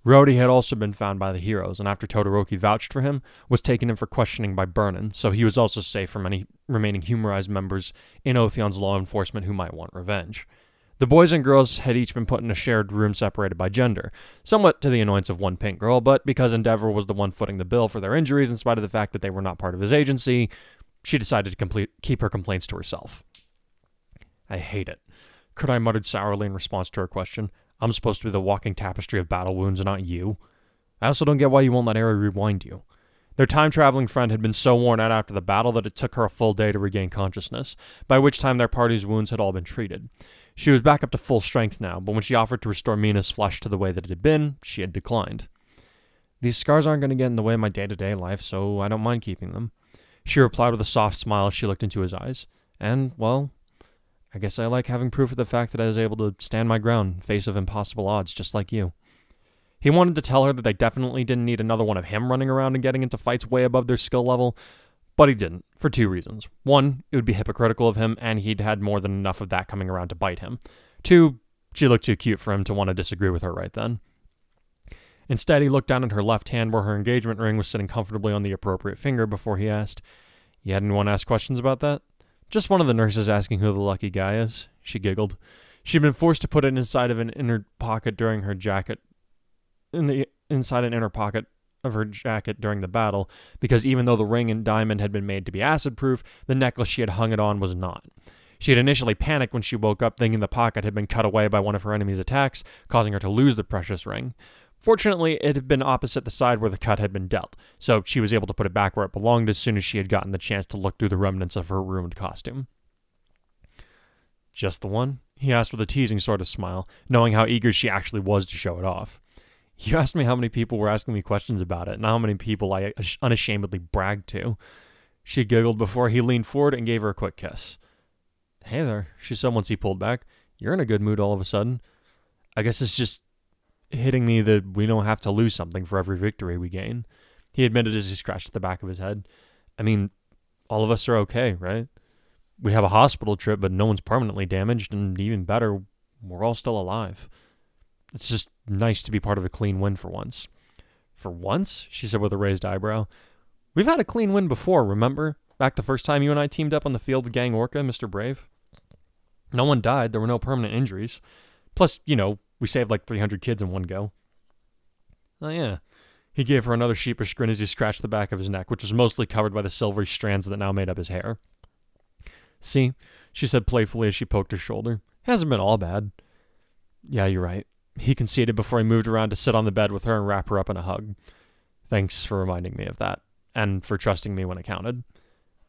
Speaker 1: Rhodey had also been found by the heroes, and after Todoroki vouched for him, was taken in for questioning by Burnin, so he was also safe from any remaining Humarise members in Otheon's law enforcement who might want revenge. The boys and girls had each been put in a shared room separated by gender, somewhat to the annoyance of one pink girl, but because Endeavor was the one footing the bill for their injuries in spite of the fact that they were not part of his agency, she decided to keep her complaints to herself. I hate it. Kurai muttered sourly in response to her question. I'm supposed to be the walking tapestry of battle wounds and not you. I also don't get why you won't let Eri rewind you. Their time-traveling friend had been so worn out after the battle that it took her a full day to regain consciousness, by which time their party's wounds had all been treated. She was back up to full strength now, but when she offered to restore Mina's flesh to the way that it had been, she had declined. These scars aren't going to get in the way of my day-to-day life, so I don't mind keeping them. She replied with a soft smile as she looked into his eyes. And, well, I guess I like having proof of the fact that I was able to stand my ground in face of impossible odds, just like you. He wanted to tell her that they definitely didn't need another one of him running around and getting into fights way above their skill level, but he didn't, for 2 reasons. 1, it would be hypocritical of him, and he'd had more than enough of that coming around to bite him. 2, she looked too cute for him to want to disagree with her right then. Instead, he looked down at her left hand where her engagement ring was sitting comfortably on the appropriate finger before he asked, "You had anyone ask questions about that?" "Just one of the nurses asking who the lucky guy is," she giggled.
Speaker 4: She'd been forced to put it inside of an inner pocket during her jacket, inside an inner pocket of her jacket during the battle, because even though the ring and diamond had been made to be acid-proof, the necklace she had hung it on was not. She had initially panicked when she woke up, thinking the pocket had been cut away by one of her enemy's attacks, causing her to lose the precious ring. Fortunately, it had been opposite the side where the cut had been dealt, so she was able to put it back where it belonged as soon as she had gotten the chance to look through the remnants of her ruined costume. Just the one? He asked with a teasing sort of smile, knowing how eager she actually was to show it off. You asked me how many people were asking me questions about it, and how many people I unashamedly bragged to. She giggled before he leaned forward and gave her a quick kiss. Hey there, she said once he pulled back. You're in a good mood all of a sudden. I guess it's just hitting me that we don't have to lose something for every victory we gain. He admitted as he scratched the back of his head. I mean, all of us are okay, right? We have a hospital trip, but no one's permanently damaged, and even better, we're all still alive. It's just nice to be part of a clean win for once. For once? She said with a raised eyebrow. We've had a clean win before, remember? Back the first time you and I teamed up on the field with Gang Orca, Mr. Brave. No one died, there were no permanent injuries. Plus, we saved like 300 kids in one go. Oh yeah. He gave her another sheepish grin as he scratched the back of his neck, which was mostly covered by the silvery strands that now made up his hair. See, she said playfully as she poked her shoulder. Hasn't been all bad. Yeah, you're right. He conceded before he moved around to sit on the bed with her and wrap her up in a hug. Thanks for reminding me of that, and for trusting me when it counted.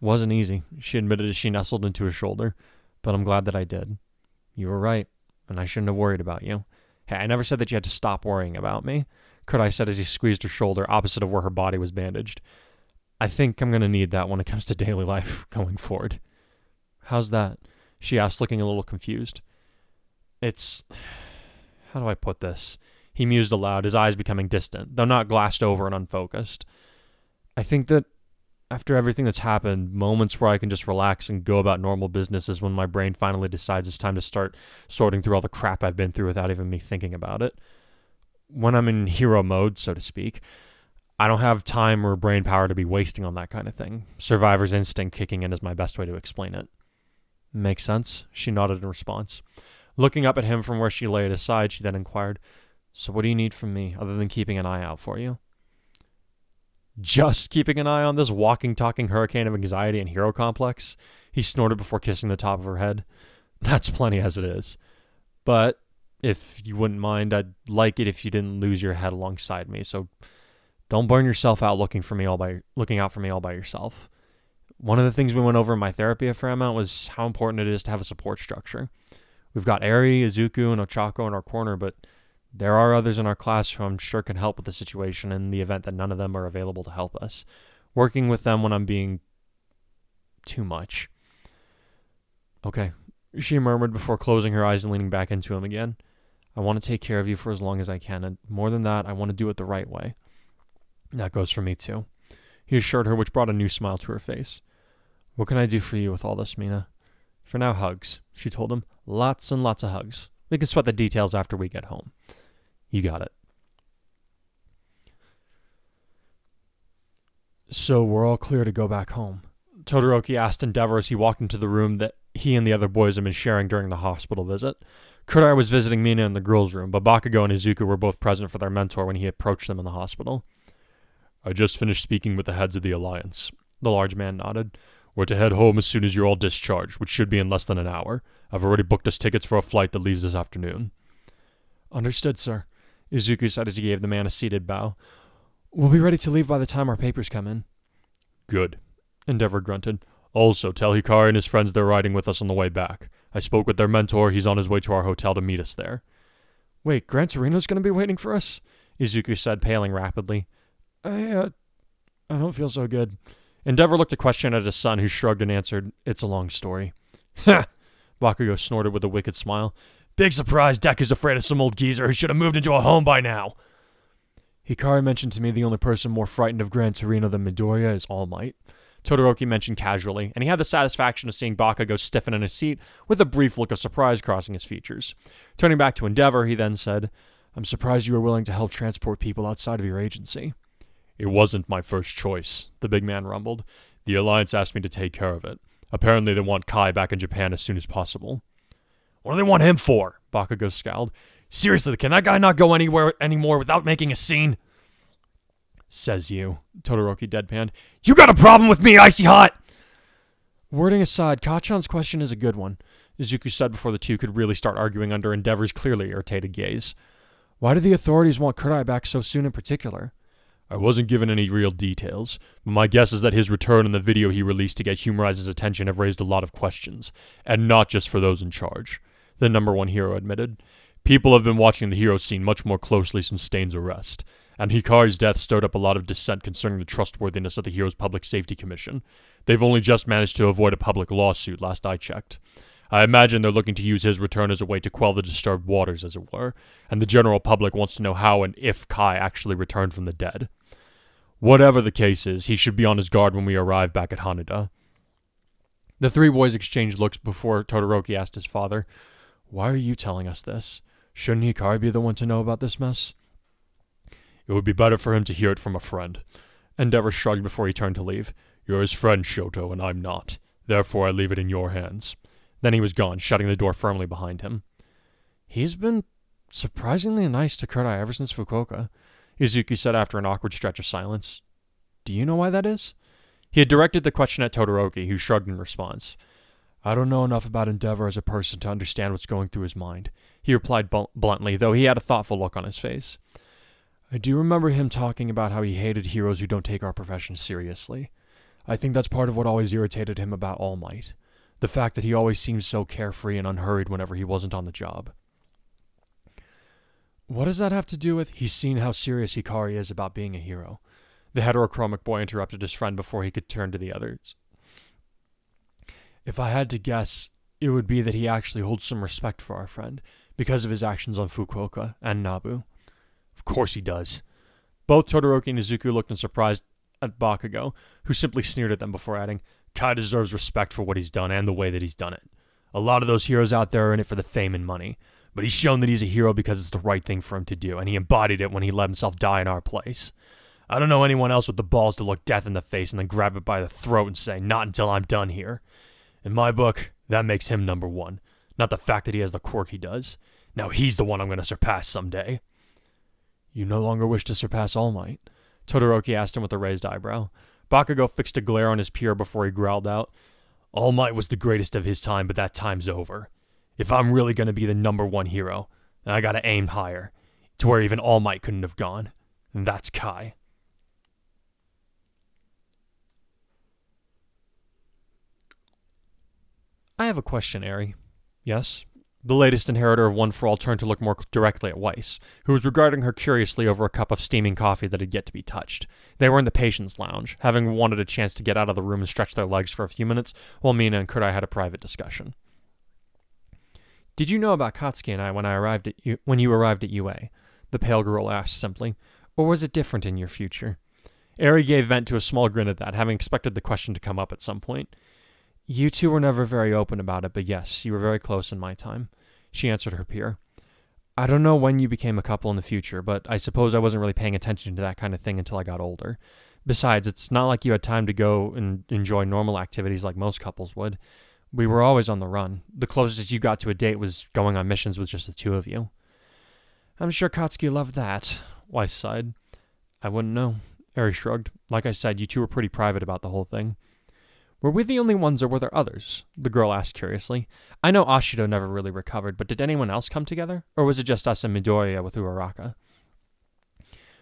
Speaker 4: Wasn't easy, she admitted as she nestled into his shoulder, but I'm glad that I did. You were right, and I shouldn't have worried about you. Hey, I never said that you had to stop worrying about me, Kurai said as he squeezed her shoulder opposite of where her body was bandaged. I think I'm going to need that when it comes to daily life going forward. How's that? She asked, looking a little confused. It's... How do I put this? He mused aloud, his eyes becoming distant, though not glassed over and unfocused. I think that after everything that's happened, moments where I can just relax and go about normal business is when my brain finally decides it's time to start sorting through all the crap I've been through without even me thinking about it. When I'm in hero mode, so to speak, I don't have time or brain power to be wasting on that kind of thing. Survivor's instinct kicking in is my best way to explain it. Makes sense, she nodded in response. Looking up at him from where she lay at his side, she then inquired, So what do you need from me, other than keeping an eye out for you? Just keeping an eye on this walking, talking hurricane of anxiety and hero complex? He snorted before kissing the top of her head. That's plenty as it is. But, if you wouldn't mind, I'd like it if you didn't lose your head alongside me, so don't burn yourself out looking out for me all by yourself. One of the things we went over in my therapy a fair amount was how important it is to have a support structure. We've got Eri, Izuku, and Ochako in our corner, but there are others in our class who I'm sure can help with the situation in the event that none of them are available to help us. Working with them when I'm being too much. Okay, she murmured before closing her eyes and leaning back into him again. I want to take care of you for as long as I can, and more than that, I want to do it the right way. That goes for me too. He assured her, which brought a new smile to her face. What can I do for you with all this, Mina? For now, hugs, she told him. Lots and lots of hugs. We can sweat the details after we get home. You got it. So we're all clear to go back home? Todoroki asked Endeavor as he walked into the room that he and the other boys had been sharing during the hospital visit. Kurai was visiting Mina in the girls' room, but Bakugo and Izuku were both present for their mentor when he approached them in the hospital. I just finished speaking with the heads of the Alliance. The large man nodded. We're to head home as soon as you're all discharged, which should be in less than an hour. I've already booked us tickets for a flight that leaves this afternoon. Understood, sir, Izuku said as he gave the man a seated bow. We'll be ready to leave by the time our papers come in. Good, Endeavor grunted. Also, tell Hikari and his friends they're riding with us on the way back. I spoke with their mentor. He's on his way to our hotel to meet us there. Wait, Gran Torino's going to be waiting for us? Izuku said, paling rapidly. I don't feel so good. Endeavor looked a question at his son, who shrugged and answered, It's a long story. Ha! Bakugo snorted with a wicked smile. Big surprise Deku's afraid of some old geezer who should have moved into a home by now. Hikari mentioned to me the only person more frightened of Gran Torino than Midoriya is All Might. Todoroki mentioned casually, and he had the satisfaction of seeing Bakugo stiffen in his seat with a brief look of surprise crossing his features. Turning back to Endeavor, he then said, I'm surprised you were willing to help transport people outside of your agency. It wasn't my first choice, the big man rumbled. The Alliance asked me to take care of it. Apparently they want Kai back in Japan as soon as possible. What do they want him for? Bakugo scowled. Seriously, can that guy not go anywhere anymore without making a scene? Says you, Todoroki deadpanned. You got a problem with me, Icy Hot? Wording aside, Kacchan's question is a good one, Izuku said before the two could really start arguing under Endeavor's clearly irritated gaze. Why do the authorities want Kurai back so soon in particular? I wasn't given any real details, but my guess is that his return and the video he released to get Humarise's attention have raised a lot of questions, and not just for those in charge, the number one hero admitted. People have been watching the hero scene much more closely since Stain's arrest, and Hikari's death stirred up a lot of dissent concerning the trustworthiness of the hero's Public Safety Commission. They've only just managed to avoid a public lawsuit, last I checked. I imagine they're looking to use his return as a way to quell the disturbed waters, as it were, and the general public wants to know how and if Kai actually returned from the dead. Whatever the case is, he should be on his guard when we arrive back at Haneda. The three boys exchanged looks before Todoroki asked his father, Why are you telling us this? Shouldn't Hikari be the one to know about this mess? It would be better for him to hear it from a friend. Endeavor shrugged before he turned to leave. You're his friend, Shoto, and I'm not. Therefore, I leave it in your hands. Then he was gone, shutting the door firmly behind him. He's been surprisingly nice to Kurai ever since Fukuoka, Izuku said after an awkward stretch of silence. Do you know why that is? He had directed the question at Todoroki, who shrugged in response. I don't know enough about Endeavor as a person to understand what's going through his mind, he replied bluntly, though he had a thoughtful look on his face. I do remember him talking about how he hated heroes who don't take our profession seriously. I think that's part of what always irritated him about All Might. The fact that he always seemed so carefree and unhurried whenever he wasn't on the job. What does that have to do with he's seen how serious Hikari is about being a hero? The heterochromic boy interrupted his friend before he could turn to the others. If I had to guess, it would be that he actually holds some respect for our friend, because of his actions on Fukuoka and Nabu. Of course he does. Both Todoroki and Izuku looked in surprise at Bakugo, who simply sneered at them before adding, Kai deserves respect for what he's done and the way that he's done it. A lot of those heroes out there are in it for the fame and money, but he's shown that he's a hero because it's the right thing for him to do, and he embodied it when he let himself die in our place. I don't know anyone else with the balls to look death in the face and then grab it by the throat and say, not until I'm done here. In my book, that makes him number one, not the fact that he has the quirk he does. Now he's the one I'm going to surpass someday. You no longer wish to surpass All Might? Todoroki asked him with a raised eyebrow. Bakugo fixed a glare on his peer before he growled out, All Might was the greatest of his time, but that time's over. If I'm really going to be the number one hero, then I gotta aim higher, to where even All Might couldn't have gone. And that's Kai. I have a question, Eri. Yes? The latest inheritor of One For All turned to look more directly at Weiss, who was regarding her curiously over a cup of steaming coffee that had yet to be touched. They were in the patient's lounge, having wanted a chance to get out of the room and stretch their legs for a few minutes, while Mina and Kurai had a private discussion. Did you know about Katsuki and I when you arrived at UA? The pale girl asked simply. Or was it different in your future? Eri gave vent to a small grin at that, having expected the question to come up at some point. You two were never very open about it, but yes, you were very close in my time, she answered her peer. I don't know when you became a couple in the future, but I suppose I wasn't really paying attention to that kind of thing until I got older. Besides, it's not like you had time to go and enjoy normal activities like most couples would. We were always on the run. The closest you got to a date was going on missions with just the two of you. I'm sure Katsuki loved that, Weiss sighed. I wouldn't know, Eri shrugged. Like I said, you two were pretty private about the whole thing. Were we the only ones, or were there others? The girl asked curiously. I know Ashido never really recovered, but did anyone else come together? Or was it just us and Midoriya with Uraraka?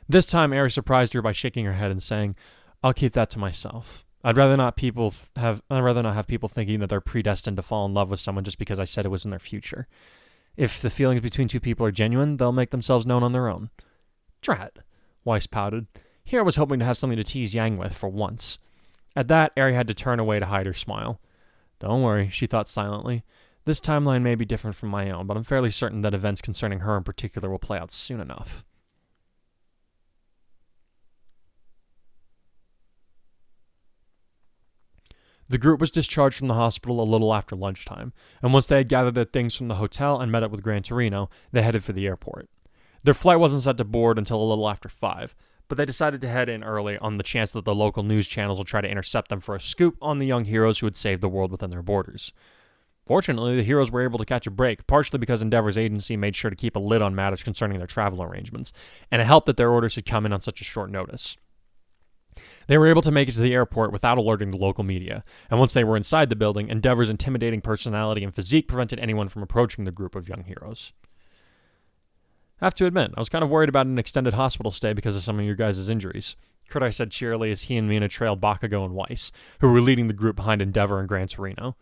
Speaker 4: This time, Eri surprised her by shaking her head and saying, I'll keep that to myself. I'd rather not have people thinking that they're predestined to fall in love with someone just because I said it was in their future. If the feelings between two people are genuine, they'll make themselves known on their own. Drat, Weiss pouted. Here I was hoping to have something to tease Yang with for once. At that, Eri had to turn away to hide her smile. Don't worry, she thought silently. This timeline may be different from my own, but I'm fairly certain that events concerning her in particular will play out soon enough. The group was discharged from the hospital a little after lunchtime, and once they had gathered their things from the hotel and met up with Gran Torino, they headed for the airport. Their flight wasn't set to board until a little after 5, but they decided to head in early on the chance that the local news channels will try to intercept them for a scoop on the young heroes who had saved the world within their borders. Fortunately, the heroes were able to catch a break, partially because Endeavor's agency made sure to keep a lid on matters concerning their travel arrangements, and it helped that their orders had come in on such a short notice. They were able to make it to the airport without alerting the local media, and once they were inside the building, Endeavor's intimidating personality and physique prevented anyone from approaching the group of young heroes. I have to admit, I was kind of worried about an extended hospital stay because of some of your guys' injuries, Kurai said cheerily as he and Mina trailed Bakugo and Weiss, who were leading the group behind Endeavor and Gran Torino.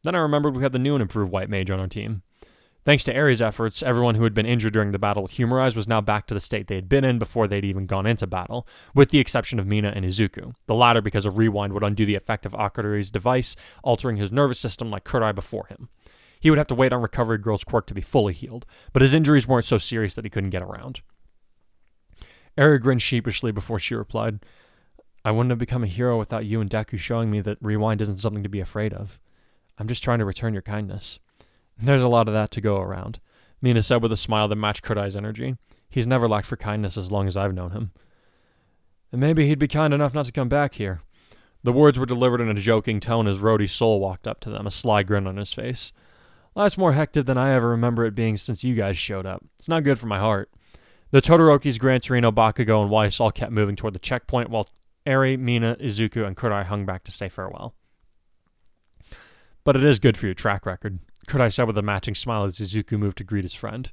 Speaker 4: Then I remembered we had the new and improved White Mage on our team. Thanks to Ares' efforts, everyone who had been injured during the battle with Humarise was now back to the state they had been in before they'd even gone into battle, with the exception of Mina and Izuku, the latter because a rewind would undo the effect of Akari's device, altering his nervous system like Kurai before him. He would have to wait on Recovery Girl's quirk to be fully healed, but his injuries weren't so serious that he couldn't get around. Eri grinned sheepishly before she replied, I wouldn't have become a hero without you and Deku showing me that rewind isn't something to be afraid of. I'm just trying to return your kindness. There's a lot of that to go around, Mina said with a smile that matched Kurai's energy. He's never lacked for kindness as long as I've known him. And maybe he'd be kind enough not to come back here. The words were delivered in a joking tone as Rhodey's soul walked up to them, a sly grin on his face. Life's more hectic than I ever remember it being since you guys showed up. It's not good for my heart. The Todorokis, Gran Torino, Bakugo, and Weiss all kept moving toward the checkpoint while Eri, Mina, Izuku, and Kurai hung back to say farewell. But it is good for your track record, Kurai said with a matching smile as Izuku moved to greet his friend.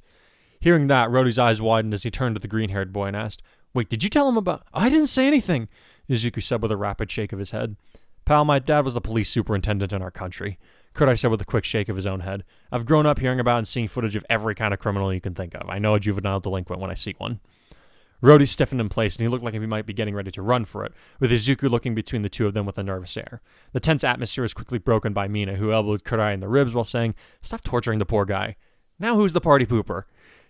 Speaker 4: Hearing that, Rhodey's eyes widened as he turned to the green-haired boy and asked, Wait, did you tell him about— I didn't say anything, Izuku said with a rapid shake of his head. Pal, my dad was the police superintendent in our country, Kurai said with a quick shake of his own head. I've grown up hearing about and seeing footage of every kind of criminal you can think of. I know a juvenile delinquent when I see one. Rhodey stiffened in place, and he looked like he might be getting ready to run for it, with Izuku looking between the two of them with a nervous air. The tense atmosphere was quickly broken by Mina, who elbowed Kurai in the ribs while saying, Stop torturing the poor guy. Now who's the party pooper?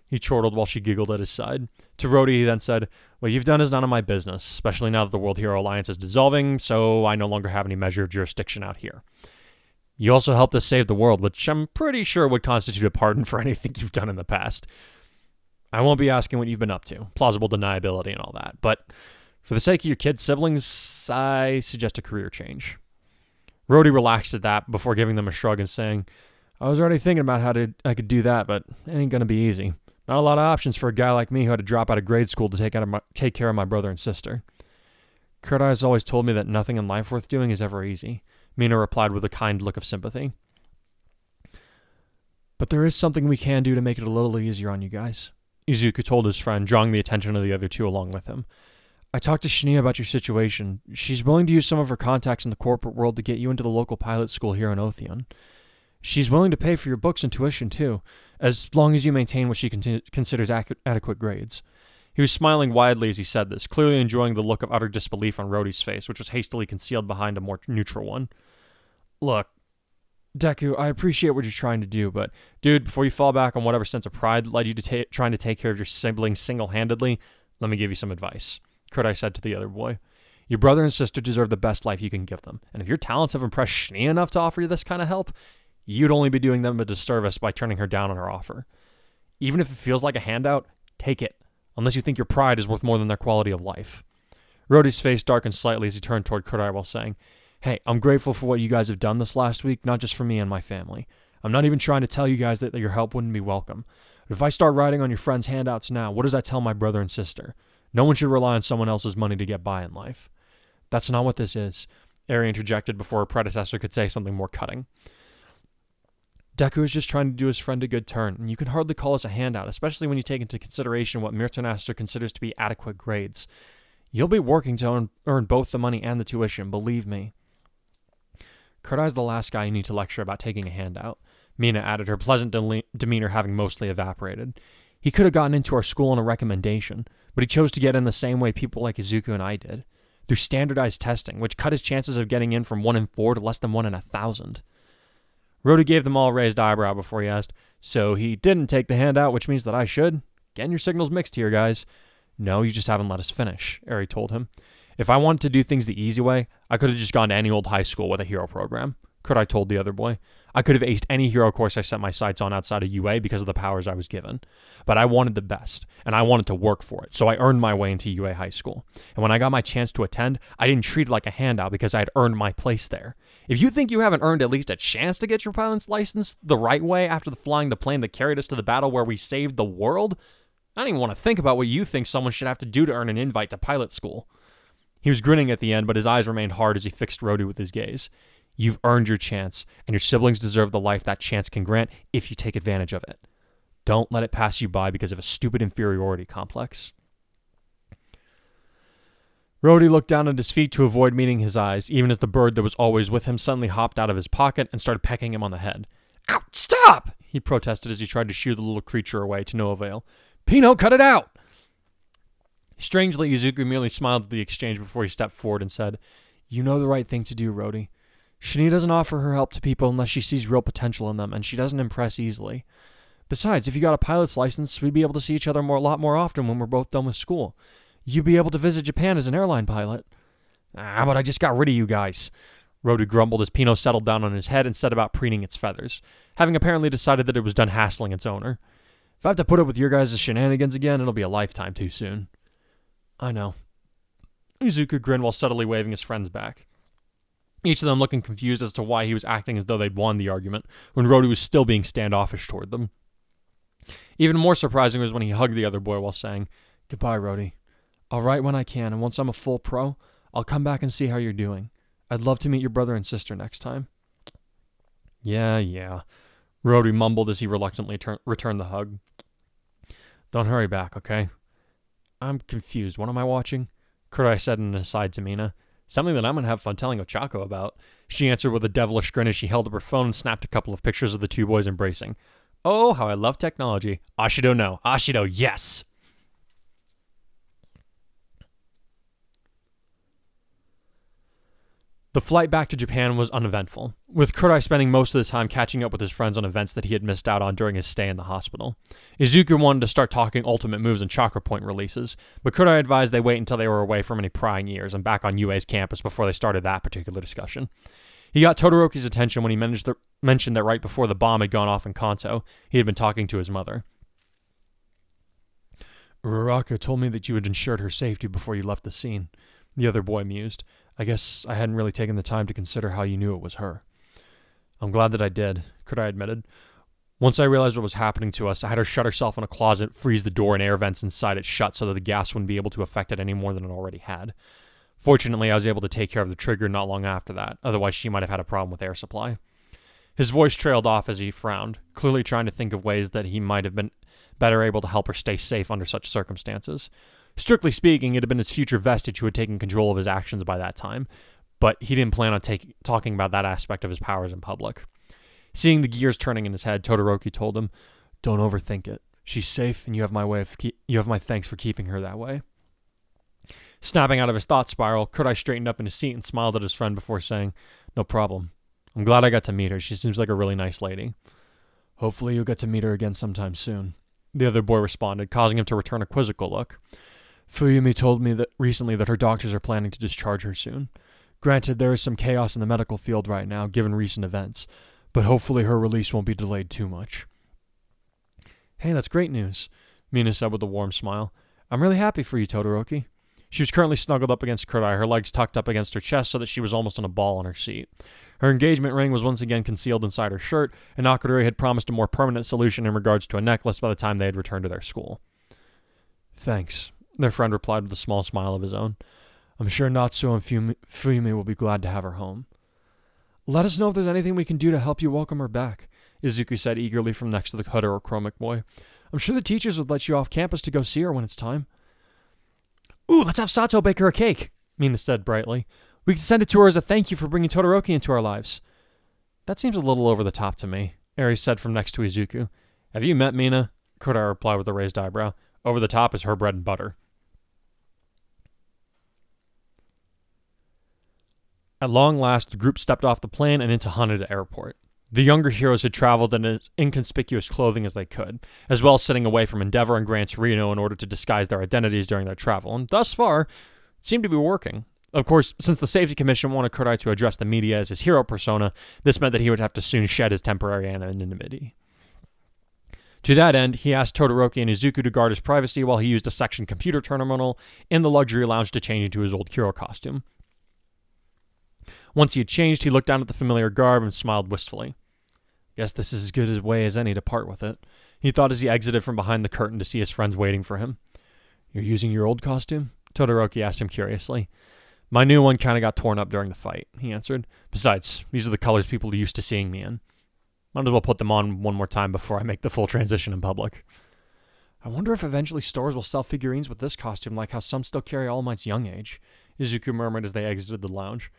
Speaker 4: He chortled while she giggled at his side. To Rhodey, he then said, What you've done is none of my business, especially now that the World Hero Alliance is dissolving, so I no longer have any measure of jurisdiction out here. You also helped us save the world, which I'm pretty sure would constitute a pardon for anything you've done in the past. I won't be asking what you've been up to, plausible deniability and all that, but for the sake of your kids' siblings, I suggest a career change. Rhodey relaxed at that before giving them a shrug and saying, I was already thinking about how I could do that, but it ain't gonna be easy. Not a lot of options for a guy like me who had to drop out of grade school to take care of my brother and sister. Kurai has always told me that nothing in life worth doing is ever easy, Mina replied with a kind look of sympathy. But there is something we can do to make it a little easier on you guys, Izuku told his friend, drawing the attention of the other two along with him. I talked to Shania about your situation. She's willing to use some of her contacts in the corporate world to get you into the local pilot school here in Otheon. She's willing to pay for your books and tuition too, as long as you maintain what she considers adequate grades. He was smiling widely as he said this, clearly enjoying the look of utter disbelief on Rhodey's face, which was hastily concealed behind a more neutral one. Look, Deku, I appreciate what you're trying to do, but dude, before you fall back on whatever sense of pride led you to trying to take care of your siblings single-handedly, let me give you some advice, Kurai said to the other boy. Your brother and sister deserve the best life you can give them, and if your talents have impressed Shania enough to offer you this kind of help, you'd only be doing them a disservice by turning her down on her offer. Even if it feels like a handout, take it, unless you think your pride is worth more than their quality of life. Rhodey's face darkened slightly as he turned toward Kurai while saying, Hey, I'm grateful for what you guys have done this last week, not just for me and my family. I'm not even trying to tell you guys that your help wouldn't be welcome. But if I start riding on your friends' handouts now, what does that tell my brother and sister? No one should rely on someone else's money to get by in life. That's not what this is, Eri interjected before her predecessor could say something more cutting. Deku is just trying to do his friend a good turn, and you can hardly call us a handout, especially when you take into consideration what Mirtanaster considers to be adequate grades. You'll be working to earn both the money and the tuition, believe me. Kurai's the last guy you need to lecture about taking a handout, Mina added, her pleasant demeanor having mostly evaporated. He could have gotten into our school on a recommendation, but he chose to get in the same way people like Izuku and I did, through standardized testing, which cut his chances of getting in from 1 in 4 to less than 1 in 1,000. Rhodey gave them all a raised eyebrow before he asked, So he didn't take the handout, which means that I should? Getting your signals mixed here, guys. No, you just haven't let us finish, Eri told him. If I wanted to do things the easy way, I could have just gone to any old high school with a hero program. Kurai told the other boy. I could have aced any hero course I set my sights on outside of UA because of the powers I was given. But I wanted the best, and I wanted to work for it, so I earned my way into UA high school. And when I got my chance to attend, I didn't treat it like a handout because I had earned my place there. If you think you haven't earned at least a chance to get your pilot's license the right way after flying the plane that carried us to the battle where we saved the world, I don't even want to think about what you think someone should have to do to earn an invite to pilot school. He was grinning at the end, but his eyes remained hard as he fixed Rhodey with his gaze. You've earned your chance, and your siblings deserve the life that chance can grant if you take advantage of it. Don't let it pass you by because of a stupid inferiority complex. Rhodey looked down at his feet to avoid meeting his eyes, even as the bird that was always with him suddenly hopped out of his pocket and started pecking him on the head. Ow, stop! He protested as he tried to shoo the little creature away to no avail. Pino, cut it out! Strangely, Izuku merely smiled at the exchange before he stepped forward and said, You know the right thing to do, Rhodey. Shani doesn't offer her help to people unless she sees real potential in them, and she doesn't impress easily. Besides, if you got a pilot's license, we'd be able to see each other a lot more often when we're both done with school. You'd be able to visit Japan as an airline pilot. But I just got rid of you guys. Rhodey grumbled as Pino settled down on his head and set about preening its feathers, having apparently decided that it was done hassling its owner. If I have to put up with your guys' shenanigans again, it'll be a lifetime too soon. I know. Izuku grinned while subtly waving his friends back, each of them looking confused as to why he was acting as though they'd won the argument, when Rhodey was still being standoffish toward them. Even more surprising was when he hugged the other boy while saying, Goodbye, Rhodey. I'll write when I can, and once I'm a full pro, I'll come back and see how you're doing. I'd love to meet your brother and sister next time. Yeah. Rhodey mumbled as he reluctantly returned the hug. Don't hurry back, okay? I'm confused. What am I watching? Kurai said in an aside to Mina. Something that I'm going to have fun telling Ochako about. She answered with a devilish grin as she held up her phone and snapped a couple of pictures of the two boys embracing. Oh, how I love technology. Ashido no. Ashido, yes! The flight back to Japan was uneventful, with Kurai spending most of the time catching up with his friends on events that he had missed out on during his stay in the hospital. Izuku wanted to start talking ultimate moves and chakra point releases, but Kurai advised they wait until they were away from any prying ears and back on UA's campus before they started that particular discussion. He got Todoroki's attention when he mentioned that right before the bomb had gone off in Kanto, he had been talking to his mother. Uraraka told me that you had ensured her safety before you left the scene, the other boy mused. I guess I hadn't really taken the time to consider how you knew it was her. I'm glad that I did, Kurai admitted. Once I realized what was happening to us, I had her shut herself in a closet, freeze the door and air vents inside it shut so that the gas wouldn't be able to affect it any more than it already had. Fortunately, I was able to take care of the trigger not long after that, otherwise she might have had a problem with air supply. His voice trailed off as he frowned, clearly trying to think of ways that he might have been better able to help her stay safe under such circumstances. Strictly speaking, it had been his future vestige who had taken control of his actions by that time, but he didn't plan on talking about that aspect of his powers in public. Seeing the gears turning in his head, Todoroki told him, Don't overthink it. She's safe, and you have my thanks for keeping her that way. Snapping out of his thought spiral, Kurai straightened up in his seat and smiled at his friend before saying, No problem. I'm glad I got to meet her. She seems like a really nice lady. Hopefully you'll get to meet her again sometime soon, the other boy responded, causing him to return a quizzical look. Fuyumi told me that recently that her doctors are planning to discharge her soon. Granted, there is some chaos in the medical field right now, given recent events, but hopefully her release won't be delayed too much. Hey, that's great news, Mina said with a warm smile. I'm really happy for you, Todoroki. She was currently snuggled up against Kurai, her legs tucked up against her chest so that she was almost on a ball on her seat. Her engagement ring was once again concealed inside her shirt, and Nakaruri had promised a more permanent solution in regards to a necklace by the time they had returned to their school. Thanks, their friend replied with a small smile of his own. I'm sure Natsuo and Fuyumi will be glad to have her home. Let us know if there's anything we can do to help you welcome her back, Izuku said eagerly from next to the heterochromic boy. I'm sure the teachers would let you off campus to go see her when it's time. Ooh, let's have Sato bake her a cake, Mina said brightly. We can send it to her as a thank you for bringing Todoroki into our lives. That seems a little over the top to me, Aries said from next to Izuku. Have you met Mina? Kurai replied with a raised eyebrow. Over the top is her bread and butter. At long last, the group stepped off the plane and into Haneda Airport. The younger heroes had traveled in as inconspicuous clothing as they could, as well as sitting away from Endeavor and Gran Torino in order to disguise their identities during their travel, and thus far, it seemed to be working. Of course, since the Safety Commission wanted Kurai to address the media as his hero persona, this meant that he would have to soon shed his temporary anonymity. To that end, he asked Todoroki and Izuku to guard his privacy while he used a section computer terminal in the luxury lounge to change into his old hero costume. Once he had changed, he looked down at the familiar garb and smiled wistfully. Guess this is as good a way as any to part with it, he thought as he exited from behind the curtain to see his friends waiting for him. You're using your old costume? Todoroki asked him curiously. My new one kind of got torn up during the fight, he answered. Besides, these are the colors people are used to seeing me in. Might as well put them on one more time before I make the full transition in public. I wonder if eventually stores will sell figurines with this costume like how some still carry All Might's young age, Izuku murmured as they exited the lounge.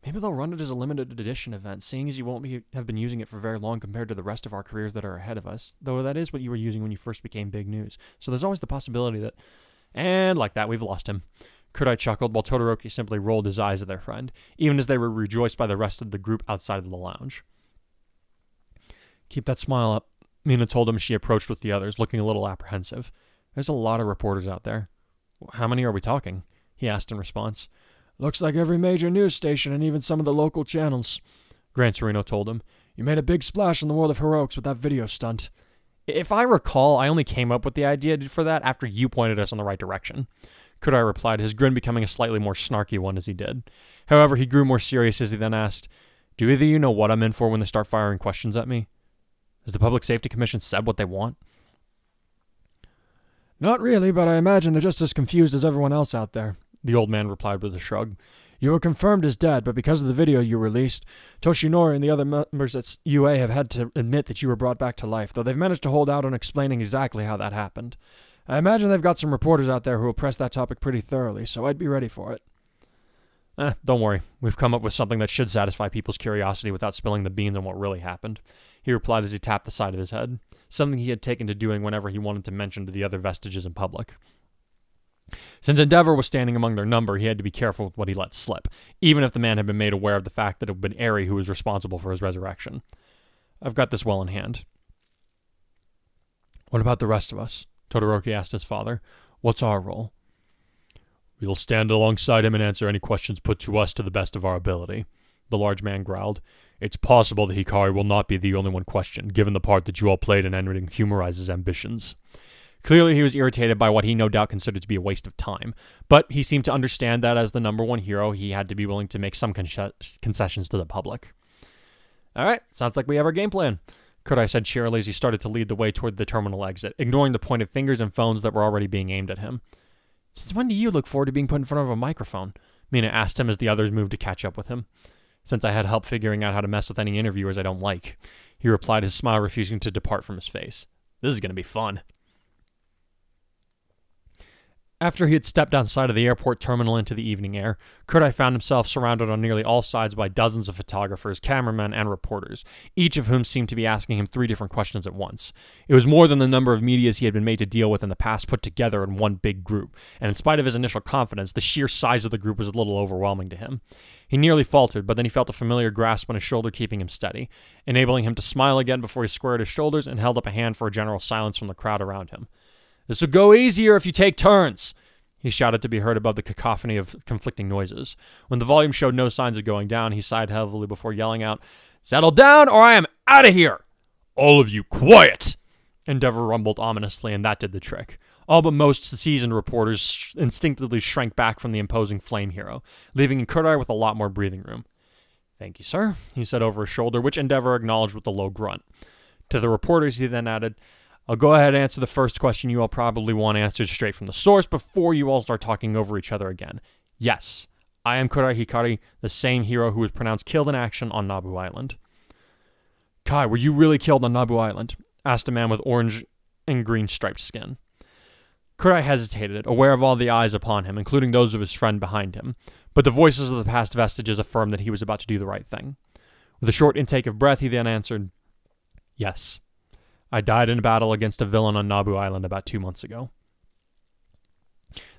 Speaker 4: Maybe they'll run it as a limited edition event, seeing as you won't have been using it for very long compared to the rest of our careers that are ahead of us, though that is what you were using when you first became big news. So there's always the possibility that... And like that, we've lost him. Kurai chuckled while Todoroki simply rolled his eyes at their friend, even as they were rejoiced by the rest of the group outside of the lounge. Keep that smile up, Mina told him as she approached with the others, looking a little apprehensive. There's a lot of reporters out there. How many are we talking? He asked in response. Looks like every major news station and even some of the local channels, Gran Torino told him. You made a big splash in the world of heroics with that video stunt. If I recall, I only came up with the idea for that after you pointed us in the right direction. Kurai replied, his grin becoming a slightly more snarky one as he did. However, he grew more serious as he then asked, Do either of you know what I'm in for when they start firing questions at me? Has the Public Safety Commission said what they want? Not really, but I imagine they're just as confused as everyone else out there, the old man replied with a shrug. You were confirmed as dead, but because of the video you released, Toshinori and the other members at UA have had to admit that you were brought back to life, though they've managed to hold out on explaining exactly how that happened. I imagine they've got some reporters out there who will press that topic pretty thoroughly, so I'd be ready for it. Don't worry. We've come up with something that should satisfy people's curiosity without spilling the beans on what really happened, he replied as he tapped the side of his head, something he had taken to doing whenever he wanted to mention to the other vestiges in public. Since Endeavor was standing among their number, he had to be careful with what he let slip, even if the man had been made aware of the fact that it had been Eri who was responsible for his resurrection. I've got this well in hand. What about the rest of us? Todoroki asked his father. What's our role? We'll stand alongside him and answer any questions put to us to the best of our ability, the large man growled. It's possible that Hikari will not be the only one questioned, given the part that you all played in ending Humarize's ambitions. Clearly he was irritated by what he no doubt considered to be a waste of time, but he seemed to understand that as the number one hero, he had to be willing to make some concessions to the public. Alright, sounds like we have our game plan, Kurai said cheerily as he started to lead the way toward the terminal exit, ignoring the pointed fingers and phones that were already being aimed at him. Since when do you look forward to being put in front of a microphone? Mina asked him as the others moved to catch up with him. Since I had help figuring out how to mess with any interviewers I don't like, he replied, his smile refusing to depart from his face. This is going to be fun. After he had stepped outside of the airport terminal into the evening air, Kurai found himself surrounded on nearly all sides by dozens of photographers, cameramen, and reporters, each of whom seemed to be asking him 3 different questions at once. It was more than the number of medias he had been made to deal with in the past put together in one big group, and in spite of his initial confidence, the sheer size of the group was a little overwhelming to him. He nearly faltered, but then he felt a familiar grasp on his shoulder keeping him steady, enabling him to smile again before he squared his shoulders and held up a hand for a general silence from the crowd around him. This will go easier if you take turns, he shouted to be heard above the cacophony of conflicting noises. When the volume showed no signs of going down, he sighed heavily before yelling out, Settle down or I am out of here! All of you, quiet! Endeavor rumbled ominously, and that did the trick. All but most seasoned reporters instinctively shrank back from the imposing flame hero, leaving Kurai with a lot more breathing room. Thank you, sir, he said over his shoulder, which Endeavor acknowledged with a low grunt. To the reporters, he then added, I'll go ahead and answer the first question you all probably want answered straight from the source before you all start talking over each other again. Yes, I am Kurai Hikari, the same hero who was pronounced killed in action on Nabu Island. Kai, were you really killed on Nabu Island? Asked a man with orange and green striped skin. Kurai hesitated, aware of all the eyes upon him, including those of his friend behind him, but the voices of the past vestiges affirmed that he was about to do the right thing. With a short intake of breath, he then answered, Yes. I died in a battle against a villain on Nabu Island about 2 months ago.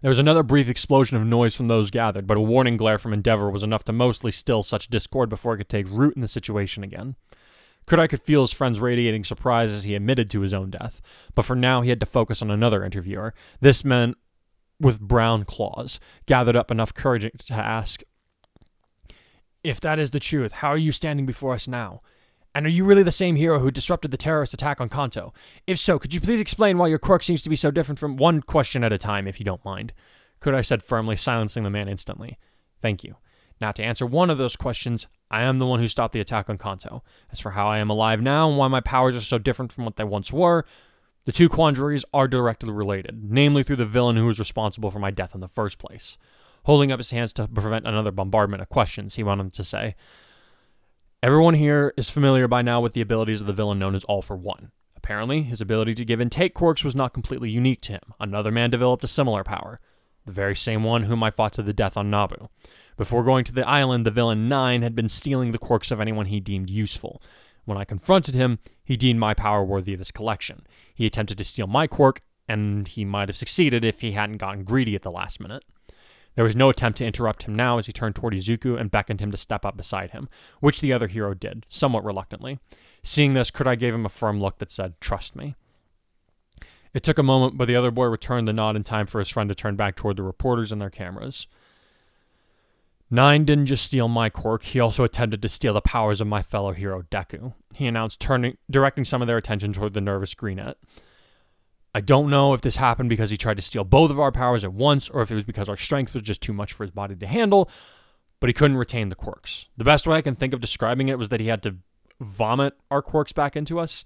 Speaker 4: There was another brief explosion of noise from those gathered, but a warning glare from Endeavor was enough to mostly still such discord before it could take root in the situation again. Kurai could feel his friend's radiating surprise as he admitted to his own death, but for now he had to focus on another interviewer. This man with brown claws gathered up enough courage to ask, If that is the truth, how are you standing before us now? And are you really the same hero who disrupted the terrorist attack on Kanto? If so, could you please explain why your quirk seems to be so different from one question at a time, if you don't mind? Kurai said firmly, silencing the man instantly. Thank you. Now, to answer one of those questions, I am the one who stopped the attack on Kanto. As for how I am alive now and why my powers are so different from what they once were, the two quandaries are directly related, namely through the villain who was responsible for my death in the first place. Holding up his hands to prevent another bombardment of questions, he went on to say, everyone here is familiar by now with the abilities of the villain known as All for One. Apparently, his ability to give and take quirks was not completely unique to him. Another man developed a similar power, the very same one whom I fought to the death on Naboo. Before going to the island, the villain 9 had been stealing the quirks of anyone he deemed useful. When I confronted him, he deemed my power worthy of his collection. He attempted to steal my quirk, and he might have succeeded if he hadn't gotten greedy at the last minute. There was no attempt to interrupt him now as he turned toward Izuku and beckoned him to step up beside him, which the other hero did, somewhat reluctantly. Seeing this, Kurai gave him a firm look that said, trust me. It took a moment, but the other boy returned the nod in time for his friend to turn back toward the reporters and their cameras. 9 didn't just steal my quirk, he also attempted to steal the powers of my fellow hero, Deku, he announced, directing some of their attention toward the nervous Greenette. I don't know if this happened because he tried to steal both of our powers at once, or if it was because our strength was just too much for his body to handle, but he couldn't retain the quirks. The best way I can think of describing it was that he had to vomit our quirks back into us,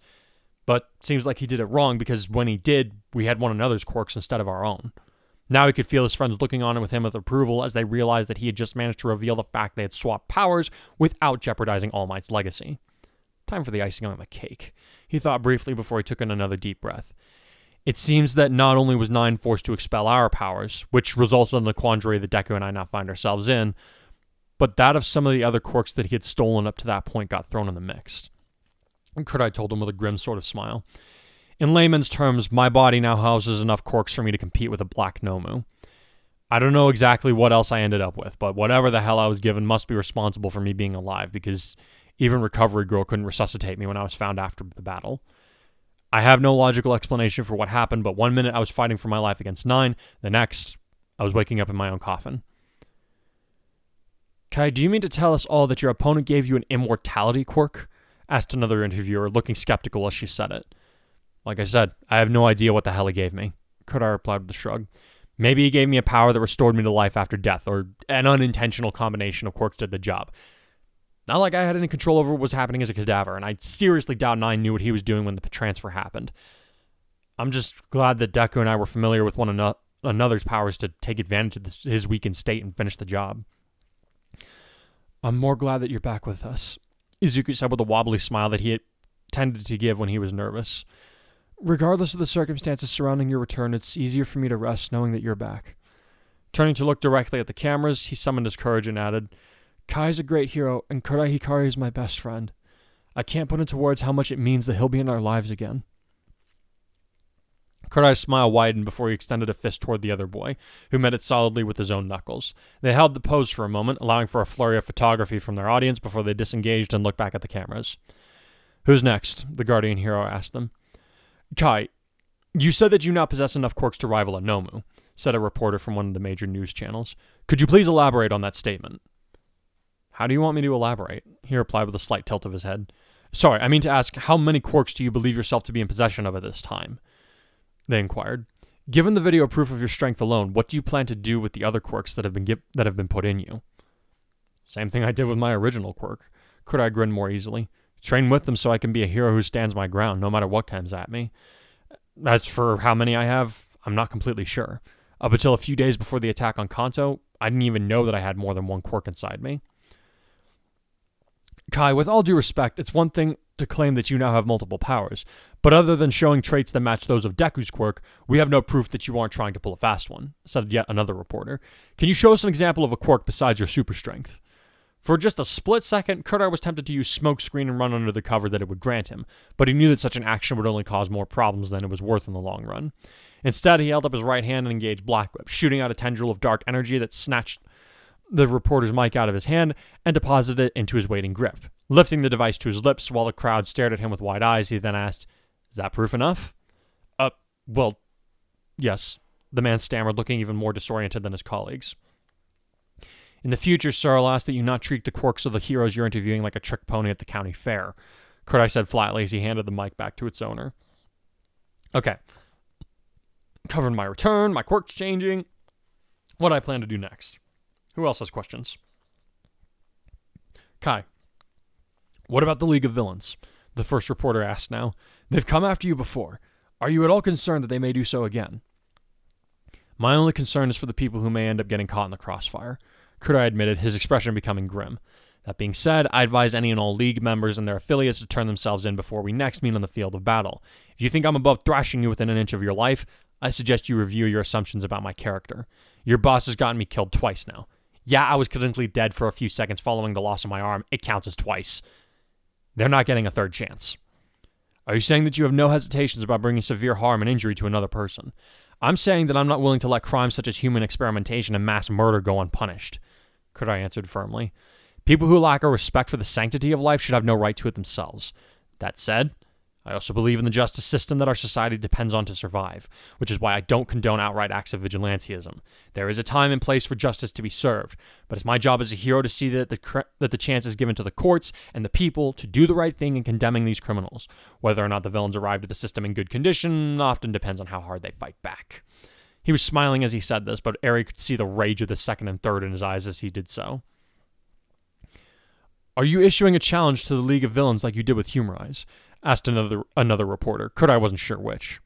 Speaker 4: but seems like he did it wrong because when he did, we had one another's quirks instead of our own. Now he could feel his friends looking on with him with approval as they realized that he had just managed to reveal the fact they had swapped powers without jeopardizing All Might's legacy. Time for the icing on the cake, he thought briefly before he took in another deep breath. It seems that not only was 9 forced to expel our powers, which resulted in the quandary that Deku and I now find ourselves in, but that of some of the other quirks that he had stolen up to that point got thrown in the mix. Kurai told him with a grim sort of smile. In layman's terms, my body now houses enough quirks for me to compete with a black Nomu. I don't know exactly what else I ended up with, but whatever the hell I was given must be responsible for me being alive, because even Recovery Girl couldn't resuscitate me when I was found after the battle. I have no logical explanation for what happened, but one minute I was fighting for my life against 9, the next, I was waking up in my own coffin. Kai, do you mean to tell us all that your opponent gave you an immortality quirk? Asked another interviewer, looking skeptical as she said it. Like I said, I have no idea what the hell he gave me, Kurai replied with a shrug. Maybe he gave me a power that restored me to life after death, or an unintentional combination of quirks did the job. Not like I had any control over what was happening as a cadaver, and I seriously doubt 9 knew what he was doing when the transfer happened. I'm just glad that Deku and I were familiar with one another's powers to take advantage of his weakened state and finish the job. I'm more glad that you're back with us, Izuku said with a wobbly smile that he had tended to give when he was nervous. Regardless of the circumstances surrounding your return, it's easier for me to rest knowing that you're back. Turning to look directly at the cameras, he summoned his courage and added, Kai's a great hero, and Kurai Hikari is my best friend. I can't put into words how much it means that he'll be in our lives again. Kurai's smile widened before he extended a fist toward the other boy, who met it solidly with his own knuckles. They held the pose for a moment, allowing for a flurry of photography from their audience before they disengaged and looked back at the cameras. Who's next? The Guardian hero asked them. Kai, you said that you now possess enough quirks to rival a Nomu, said a reporter from one of the major news channels. Could you please elaborate on that statement? How do you want me to elaborate? He replied with a slight tilt of his head. Sorry, I mean to ask, how many quirks do you believe yourself to be in possession of at this time? They inquired. Given the video proof of your strength alone, what do you plan to do with the other quirks that have been put in you? Same thing I did with my original quirk. Kurai grinned more easily. Train with them so I can be a hero who stands my ground, no matter what comes at me. As for how many I have, I'm not completely sure. Up until a few days before the attack on Kanto, I didn't even know that I had more than one quirk inside me. Kai, with all due respect, it's one thing to claim that you now have multiple powers, but other than showing traits that match those of Deku's quirk, we have no proof that you aren't trying to pull a fast one, said yet another reporter. Can you show us an example of a quirk besides your super strength? For just a split second, Kurai was tempted to use smokescreen and run under the cover that it would grant him, but he knew that such an action would only cause more problems than it was worth in the long run. Instead, he held up his right hand and engaged Black Whip, shooting out a tendril of dark energy that snatched the reporter's mic out of his hand and deposited it into his waiting grip. Lifting the device to his lips while the crowd stared at him with wide eyes, he then asked, "Is that proof enough?" Well, yes, the man stammered, looking even more disoriented than his colleagues. In the future, sir, I'll ask that you not treat the quirks of the heroes you're interviewing like a trick pony at the county fair, Kurai said flatly as he handed the mic back to its owner. Okay. Covered my return, my quirks changing. What I plan to do next. Who else has questions? Kai. What about the League of Villains? The first reporter asked now. They've come after you before. Are you at all concerned that they may do so again? My only concern is for the people who may end up getting caught in the crossfire, Kurai admitted, his expression becoming grim. That being said, I advise any and all League members and their affiliates to turn themselves in before we next meet on the field of battle. If you think I'm above thrashing you within an inch of your life, I suggest you review your assumptions about my character. Your boss has gotten me killed twice now. Yeah, I was clinically dead for a few seconds following the loss of my arm. It counts as twice. They're not getting a third chance. Are you saying that you have no hesitations about bringing severe harm and injury to another person? I'm saying that I'm not willing to let crimes such as human experimentation and mass murder go unpunished, Kurai answered firmly. People who lack a respect for the sanctity of life should have no right to it themselves. That said, I also believe in the justice system that our society depends on to survive, which is why I don't condone outright acts of vigilantism. There is a time and place for justice to be served, but it's my job as a hero to see that the chance is given to the courts and the people to do the right thing in condemning these criminals. Whether or not the villains arrived at the system in good condition often depends on how hard they fight back. He was smiling as he said this, but Eri could see the rage of the second and third in his eyes as he did so. Are you issuing a challenge to the League of Villains like you did with Humarise? Asked another reporter. Kurai wasn't sure which.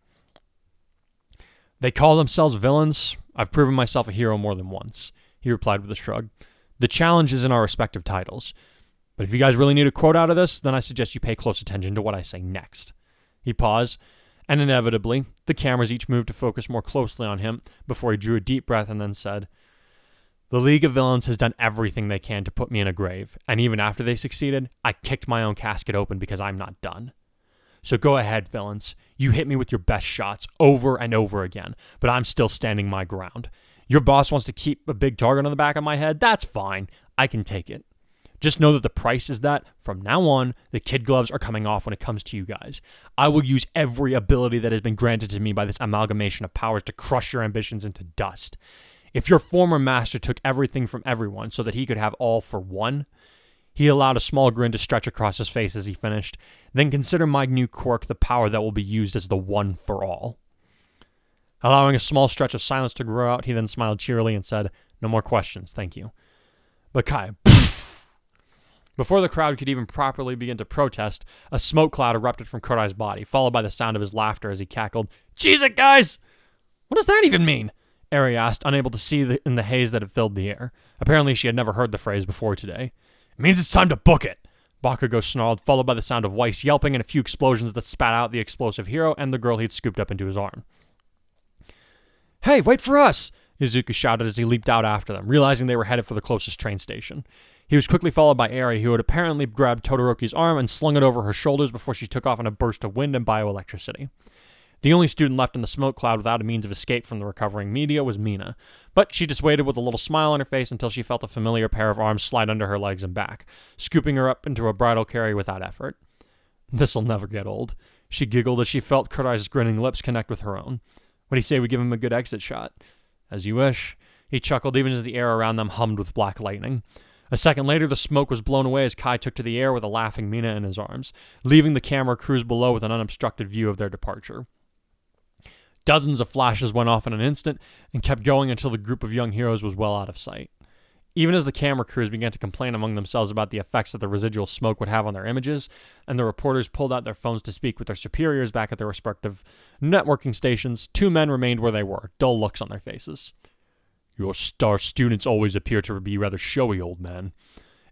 Speaker 4: They call themselves villains. I've proven myself a hero more than once, he replied with a shrug. The challenge is in our respective titles. But if you guys really need a quote out of this, then I suggest you pay close attention to what I say next. He paused, and inevitably, the cameras each moved to focus more closely on him before he drew a deep breath and then said, The League of Villains has done everything they can to put me in a grave, and even after they succeeded, I kicked my own casket open because I'm not done. So go ahead, villains. You hit me with your best shots over and over again, but I'm still standing my ground. Your boss wants to keep a big target on the back of my head? That's fine. I can take it. Just know that the price is that, from now on, the kid gloves are coming off when it comes to you guys. I will use every ability that has been granted to me by this amalgamation of powers to crush your ambitions into dust. If your former master took everything from everyone so that he could have all for one, he allowed a small grin to stretch across his face as he finished, then consider my new quirk the power that will be used as the one for all. Allowing a small stretch of silence to grow out, he then smiled cheerily and said, No more questions, thank you. But Kai, before the crowd could even properly begin to protest, a smoke cloud erupted from Kurai's body, followed by the sound of his laughter as he cackled, Cheese it, guys! What does that even mean? Eri asked, unable to see in the haze that had filled the air. Apparently she had never heard the phrase before today. It means it's time to book it, Bakugo snarled, followed by the sound of Weiss yelping and a few explosions that spat out the explosive hero and the girl he'd scooped up into his arm. Hey, wait for us! Izuku shouted as he leaped out after them, realizing they were headed for the closest train station. He was quickly followed by Eri, who had apparently grabbed Todoroki's arm and slung it over her shoulders before she took off in a burst of wind and bioelectricity. The only student left in the smoke cloud without a means of escape from the recovering media was Mina, but she just waited with a little smile on her face until she felt a familiar pair of arms slide under her legs and back, scooping her up into a bridal carry without effort. This'll never get old, she giggled as she felt Kurai's grinning lips connect with her own. What do you say we give him a good exit shot? As you wish, he chuckled even as the air around them hummed with black lightning. A second later, the smoke was blown away as Kai took to the air with a laughing Mina in his arms, leaving the camera crews below with an unobstructed view of their departure. Dozens of flashes went off in an instant and kept going until the group of young heroes was well out of sight. Even as the camera crews began to complain among themselves about the effects that the residual smoke would have on their images, and the reporters pulled out their phones to speak with their superiors back at their respective networking stations, two men remained where they were, dull looks on their faces. Your star students always appear to be rather showy, old man,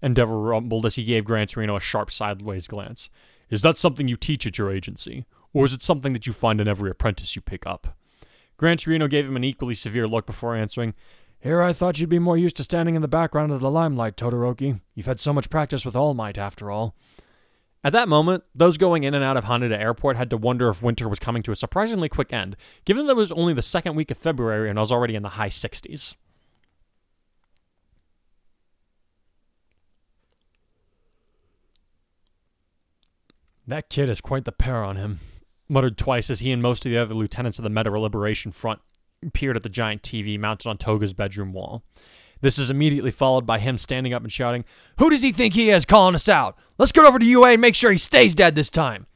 Speaker 4: Endeavor rumbled as he gave Gran Torino a sharp sideways glance. Is that something you teach at your agency? Or is it something that you find in every apprentice you pick up? Gran Torino gave him an equally severe look before answering, Here I thought you'd be more used to standing in the background of the limelight, Todoroki. You've had so much practice with All Might, after all. At that moment, those going in and out of Haneda Airport had to wonder if winter was coming to a surprisingly quick end, given that it was only the second week of February and I was already in the high 60s. That kid has quite the pair on him, muttered twice as he and most of the other lieutenants of the Meta Liberation Front peered at the giant TV mounted on Toga's bedroom wall. This is immediately followed by him standing up and shouting, "Who does he think he is calling us out? Let's get over to UA and make sure he stays dead this time."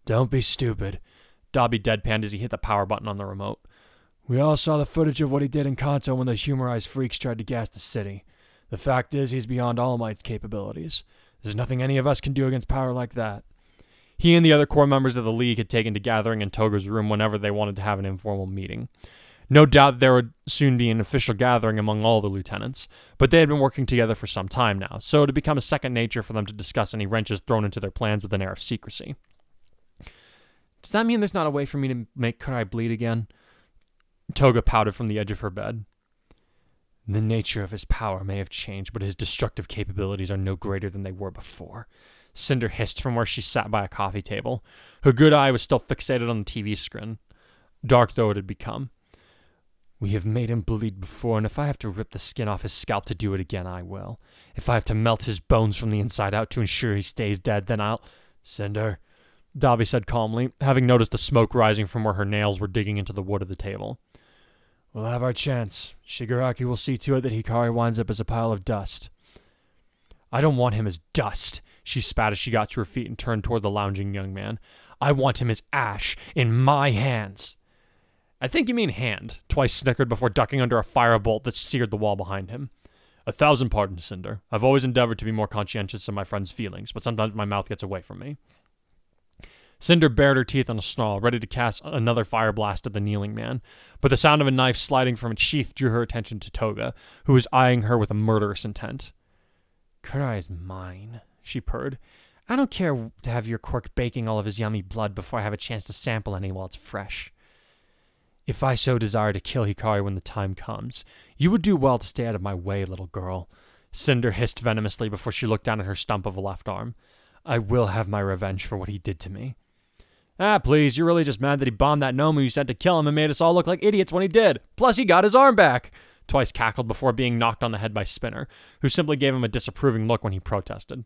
Speaker 4: "Don't be stupid," Dobby deadpanned as he hit the power button on the remote. "We all saw the footage of what he did in Kanto when those Humarise freaks tried to gas the city. The fact is, he's beyond All Might's capabilities. There's nothing any of us can do against power like that." He and the other core members of the League had taken to gathering in Toga's room whenever they wanted to have an informal meeting. No doubt there would soon be an official gathering among all the lieutenants, but they had been working together for some time now, so it had become a second nature for them to discuss any wrenches thrown into their plans with an air of secrecy. "Does that mean there's not a way for me to make Kurai bleed again?" Toga pouted from the edge of her bed. "The nature of his power may have changed, but his destructive capabilities are no greater than they were before," Cinder hissed from where she sat by a coffee table. Her good eye was still fixated on the TV screen, dark though it had become. "We have made him bleed before, and if I have to rip the skin off his scalp to do it again, I will. If I have to melt his bones from the inside out to ensure he stays dead, then I'll—" "Cinder," Dobby said calmly, having noticed the smoke rising from where her nails were digging into the wood of the table. "We'll have our chance. Shigaraki will see to it that Hikari winds up as a pile of dust." "I don't want him as dust," she spat as she got to her feet and turned toward the lounging young man. "I want him as ash in my hands." "I think you mean hand," Twice snickered before ducking under a firebolt that seared the wall behind him. "1,000 pardons, Cinder. I've always endeavored to be more conscientious of my friend's feelings, but sometimes my mouth gets away from me." Cinder bared her teeth on a snarl, ready to cast another fire blast at the kneeling man, but the sound of a knife sliding from its sheath drew her attention to Toga, who was eyeing her with a murderous intent. "Kurai is mine," she purred. "I don't care to have your quirk baking all of his yummy blood before I have a chance to sample any while it's fresh. If I so desire to kill Hikari when the time comes, you would do well to stay out of my way, little girl," Cinder hissed venomously before she looked down at her stump of a left arm. "I will have my revenge for what he did to me." "Ah, please, you're really just mad that he bombed that Nomu you sent to kill him and made us all look like idiots when he did. Plus, he got his arm back," Twice cackled before being knocked on the head by Spinner, who simply gave him a disapproving look when he protested.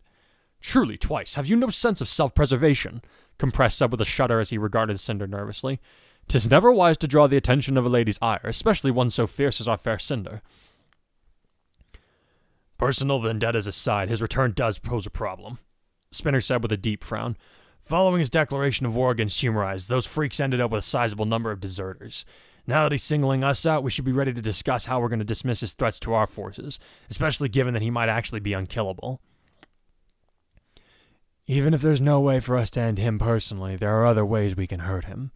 Speaker 4: "Truly, Twice, have you no sense of self-preservation?" Compress said with a shudder as he regarded Cinder nervously. "'Tis never wise to draw the attention of a lady's ire, especially one so fierce as our fair Cinder." "Personal vendettas aside, his return does pose a problem," Spinner said with a deep frown. "Following his declaration of war against Humarise, those freaks ended up with a sizable number of deserters. Now that he's singling us out, we should be ready to discuss how we're going to dismiss his threats to our forces, especially given that he might actually be unkillable." "Even if there's no way for us to end him personally, there are other ways we can hurt him,"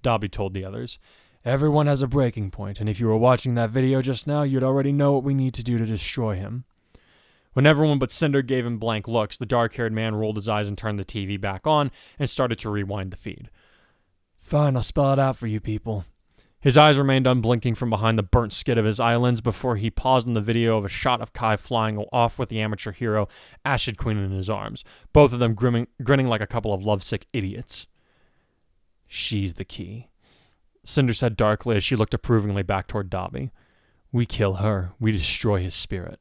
Speaker 4: Dobby told the others. "Everyone has a breaking point, and if you were watching that video just now, you'd already know what we need to do to destroy him." When everyone but Cinder gave him blank looks, the dark-haired man rolled his eyes and turned the TV back on and started to rewind the feed. "Fine, I'll spell it out for you people." His eyes remained unblinking from behind the burnt skid of his eyelids before he paused in the video of a shot of Kai flying off with the amateur hero Acid Queen in his arms, both of them grinning like a couple of lovesick idiots. "She's the key," Cinder said darkly as she looked approvingly back toward Dobby. "We kill her, we destroy his spirit."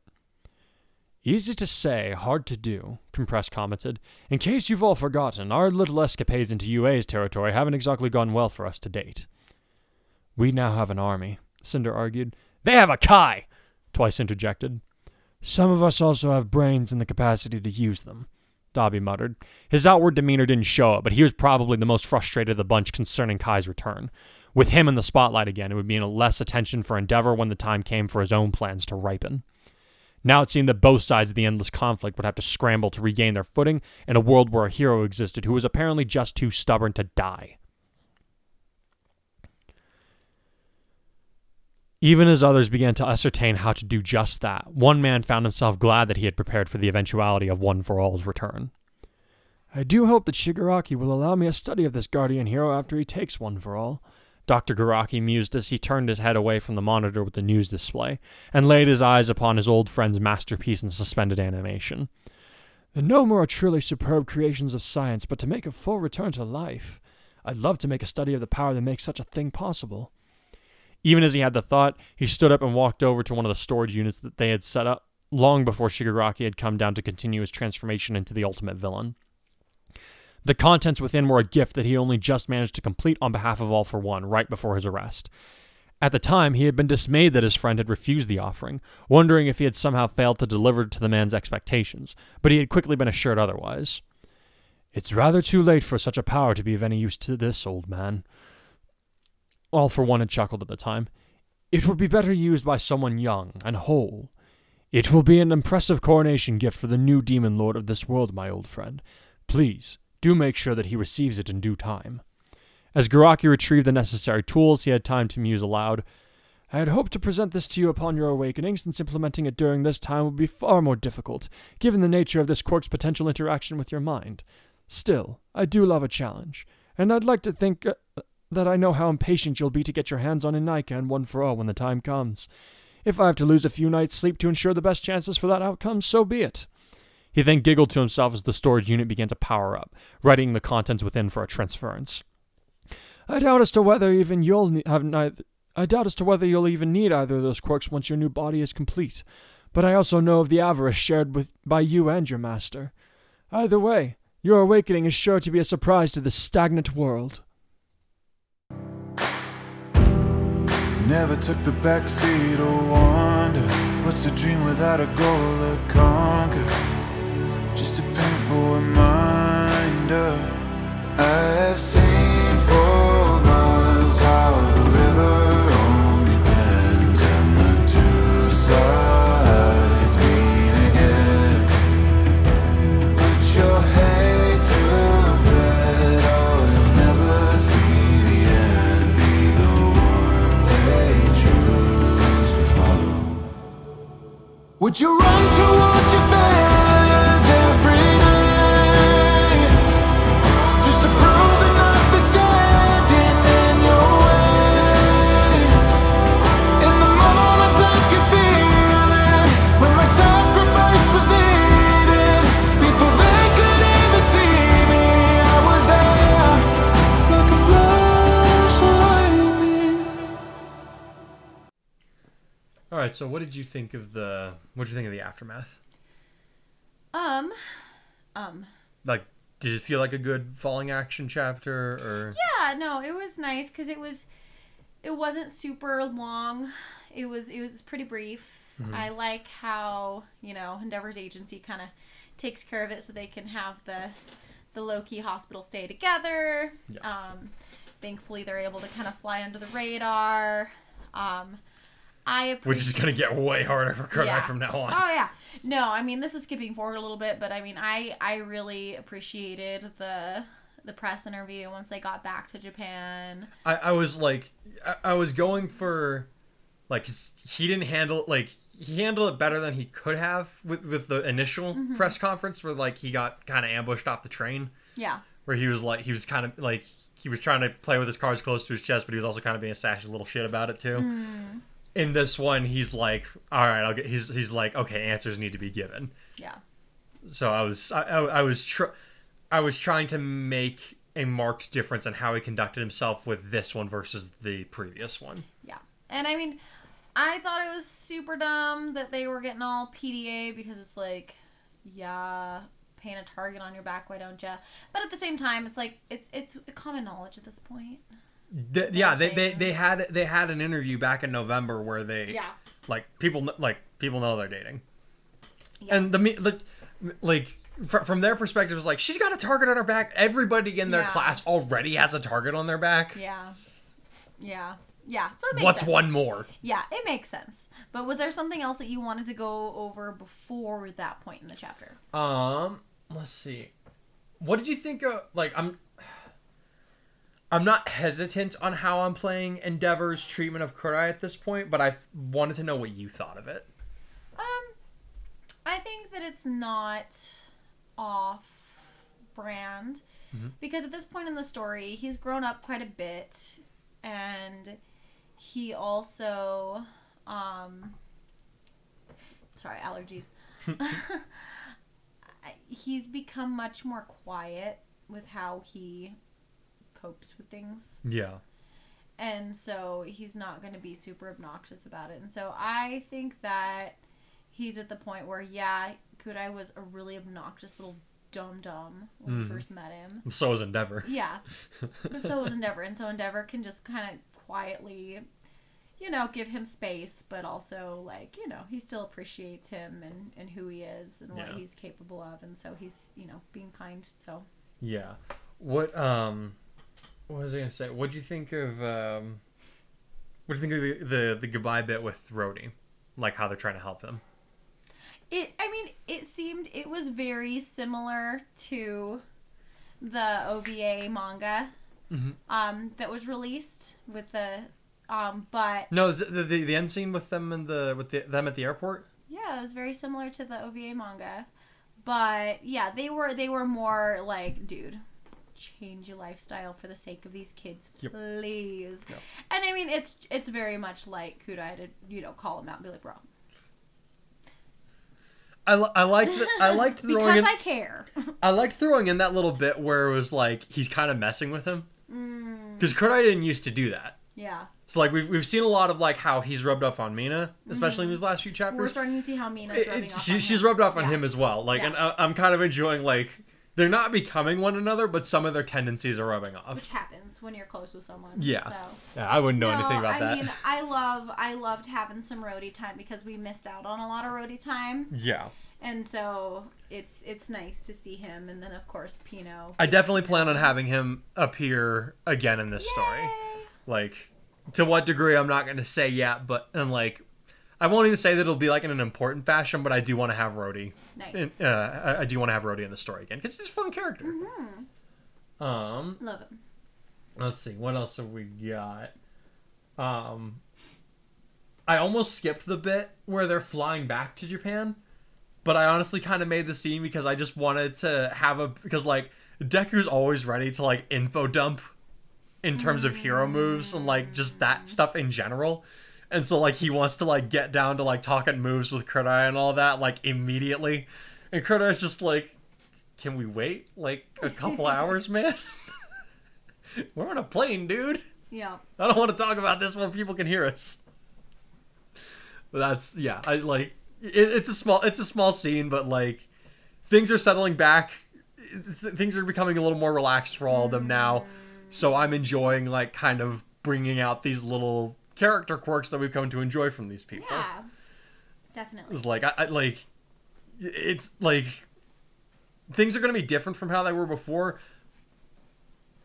Speaker 4: "Easy to say, hard to do," Compress commented. "In case you've all forgotten, our little escapades into UA's territory haven't exactly gone well for us to date." "We now have an army," Cinder argued. "They have a Kai!" Twice interjected. "Some of us also have brains and the capacity to use them," Dobby muttered. His outward demeanor didn't show it, but he was probably the most frustrated of the bunch concerning Kai's return. With him in the spotlight again, it would mean less attention for Endeavor when the time came for his own plans to ripen. Now it seemed that both sides of the endless conflict would have to scramble to regain their footing in a world where a hero existed who was apparently just too stubborn to die. Even as others began to ascertain how to do just that, one man found himself glad that he had prepared for the eventuality of One for All's return. "I do hope that Shigaraki will allow me a study of this guardian hero after he takes One for All," Dr. Garaki mused as he turned his head away from the monitor with the news display, and laid his eyes upon his old friend's masterpiece in suspended animation. "The Nomu are truly superb creations of science, but to make a full return to life, I'd love to make a study of the power that makes such a thing possible." Even as he had the thought, he stood up and walked over to one of the storage units that they had set up long before Shigaraki had come down to continue his transformation into the ultimate villain. The contents within were a gift that he only just managed to complete on behalf of All for One right before his arrest. At the time, he had been dismayed that his friend had refused the offering, wondering if he had somehow failed to deliver to the man's expectations, but he had quickly been assured otherwise. "It's rather too late for such a power to be of any use to this old man." All for one had chuckled at the time. "It would be better used by someone young and whole. It will be an impressive coronation gift for the new demon lord of this world, my old friend. Please, do make sure that he receives it in due time." As Garaki retrieved the necessary tools, he had time to muse aloud. "I had hoped to present this to you upon your awakening, since implementing it during this time would be far more difficult, given the nature of this quirk's potential interaction with your mind. Still, I do love a challenge, and I'd like to think that I know how impatient you'll be to get your hands on Inaika and One for All when the time comes. If I have to lose a few nights' sleep to ensure the best chances for that outcome, so be it." He then giggled to himself as the storage unit began to power up, readying the contents within for a transference. I doubt as to whether you'll even need either of those quirks once your new body is complete, but I also know of the avarice shared by you and your master. Either way, your awakening is sure to be a surprise to this stagnant world.
Speaker 3: Never took the back seat or wonder what's a dream without a goal to conquer. Just a painful reminder. I've seen 4 miles how the river only bends and the 2 sides meet again. Put your head to bed, oh, you'll never see the end. Be the one they choose to follow. Would you run towards your failures every day? Just to prove that nothing's standing in your way. In the moments I could feel it, when my sacrifice was needed, before they could even see me, I was there, like a flash of lightning.
Speaker 1: All right, so what did you think of the aftermath? Like, did it feel like a good falling action chapter, or?
Speaker 2: Yeah, no, it was nice because it wasn't super long. It was pretty brief.
Speaker 1: Mm-hmm.
Speaker 2: I like how, Endeavor's agency kind of takes care of it so they can have the low-key hospital stay together.
Speaker 1: Yeah.
Speaker 2: Thankfully, they're able to kind of fly under the radar.
Speaker 1: Which is going to get way harder for Kurai from now on.
Speaker 2: Oh, yeah. No, I mean, this is skipping forward a little bit, but I mean, I really appreciated the press interview once they got back to Japan.
Speaker 1: I was like, I was going for, like, he didn't handle, like, he handled it better than he could have with the initial press conference where, like, he got kind of ambushed off the train.
Speaker 2: Yeah.
Speaker 1: Where he was kind of, like, he was trying to play with his cards close to his chest, but he was also kind of being a sassy little shit about it, too.
Speaker 2: Mm.
Speaker 1: In this one, he's like, all right, he's like, okay, answers need to be given.
Speaker 2: Yeah.
Speaker 1: So I was trying to make a marked difference in how he conducted himself with this one versus the previous one.
Speaker 2: Yeah. And I mean, I thought it was super dumb that they were getting all PDA because it's like, yeah, paint a target on your back, why don't ya? But at the same time, it's like, it's common knowledge at this point.
Speaker 1: They had an interview back in November where they people know they're dating, and from their perspective it's like, she's got a target on her back. Everybody in their class already has a target on their back.
Speaker 2: Yeah. So it makes
Speaker 1: What's
Speaker 2: sense.
Speaker 1: one more?
Speaker 2: Yeah, it makes sense. But was there something else that you wanted to go over before that point in the chapter?
Speaker 1: Let's see. What did you think of? Like, I'm not hesitant on how I'm playing Endeavor's treatment of Kurai at this point, but I wanted to know what you thought of it.
Speaker 2: I think that it's not off-brand, because at this point in the story, he's grown up quite a bit, and he also, sorry, allergies. He's become much more quiet with how he copes with things.
Speaker 1: Yeah.
Speaker 2: And so he's not going to be super obnoxious about it. And so I think that he's at the point where, Kurai was a really obnoxious little dum-dum when we first met him.
Speaker 1: So was Endeavor.
Speaker 2: Yeah. But so was Endeavor. And so Endeavor can just kind of quietly you know, give him space, but also, like, you know, he still appreciates him and who he is and what he's capable of, and so he's, you know, being kind. So
Speaker 1: yeah. What was I gonna say? What do you think of the goodbye bit with Rhodey? Like how they're trying to help him.
Speaker 2: It was very similar to the OVA manga that was released with the but
Speaker 1: no, the end scene with them them at the airport.
Speaker 2: Yeah, it was very similar to the OVA manga, but yeah, they were more like, dude, change your lifestyle for the sake of these kids, please. Yep. And I mean, it's very much like Kurai to, you know, call him out and be like, bro.
Speaker 1: I liked throwing
Speaker 2: because
Speaker 1: in,
Speaker 2: I care.
Speaker 1: I liked throwing in that little bit where it was like he's kind of messing with him because Kurai didn't used to do that.
Speaker 2: Yeah.
Speaker 1: So like we've seen a lot of like how he's rubbed off on Mina, especially in these last few chapters.
Speaker 2: We're starting to see how Mina's rubbing off.
Speaker 1: She's rubbed off on him as well. Like, and I'm kind of enjoying like they're not becoming one another, but some of their tendencies are rubbing off.
Speaker 2: Which happens when you're close with someone.
Speaker 1: Yeah.
Speaker 2: So.
Speaker 1: Yeah, I wouldn't know anything about that.
Speaker 2: I mean, I loved having some roadie time because we missed out on a lot of roadie time.
Speaker 1: Yeah.
Speaker 2: And so it's nice to see him, and then of course Pino.
Speaker 1: I definitely plan on having him appear again in this story. Like, to what degree I'm not going to say yet, but and like, I won't even say that it'll be like in an important fashion, but I do want to have Rhodey.
Speaker 2: Nice.
Speaker 1: I do want to have Rhodey in the story again because he's a fun character.
Speaker 2: Love him.
Speaker 1: Let's see, what else have we got? I almost skipped the bit where they're flying back to Japan. But I honestly kind of made the scene because I just wanted to have because like Deku's always ready to like info dump in terms of hero moves and like just that stuff in general. And so like he wants to like get down to like talking moves with Kurai and all that like immediately. And Kurai's just like, can we wait like a couple hours, man? We're on a plane, dude.
Speaker 2: Yeah.
Speaker 1: I don't want to talk about this while people can hear us. But that's I like it's a small scene, but like things are settling back. Things are becoming a little more relaxed for all of them now. So I'm enjoying like kind of bringing out these little character quirks that we've come to enjoy from these people.
Speaker 2: Yeah, definitely.
Speaker 1: It's like it's like things are going to be different from how they were before,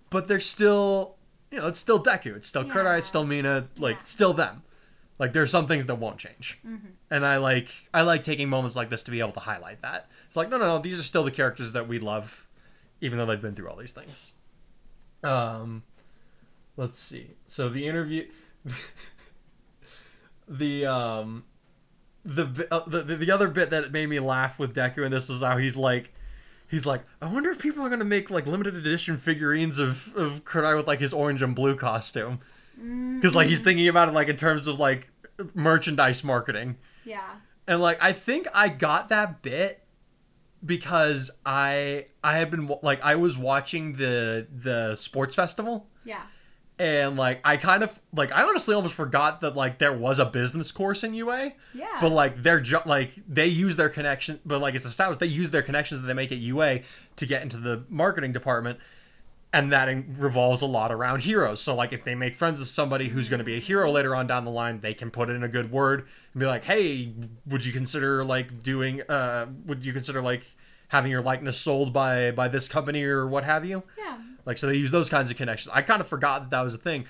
Speaker 1: but they're still, you know, it's still Deku, it's still Kurai, it's still Mina, like still them. Like there's some things that won't change, and I like taking moments like this to be able to highlight that. It's like no, these are still the characters that we love, even though they've been through all these things. Let's see. So the interview, the other bit that made me laugh with Deku, and this was how he's like, I wonder if people are gonna make like limited edition figurines of Kurai with like his orange and blue costume. Because like he's thinking about it like in terms of like merchandise marketing.
Speaker 2: Yeah.
Speaker 1: And like I think I got that bit because I had been like I was watching the sports festival.
Speaker 2: Yeah.
Speaker 1: And like I kind of like I honestly almost forgot that like there was a business course in UA.
Speaker 2: Yeah.
Speaker 1: But like they use their connection, but like it's established they use their connections that they make at UA to get into the marketing department. And that revolves a lot around heroes. So, like, if they make friends with somebody who's going to be a hero later on down the line, they can put in a good word and be like, hey, would you consider, like, having your likeness sold by this company or what have you?
Speaker 2: Yeah.
Speaker 1: Like, so they use those kinds of connections. I kind of forgot that was a thing.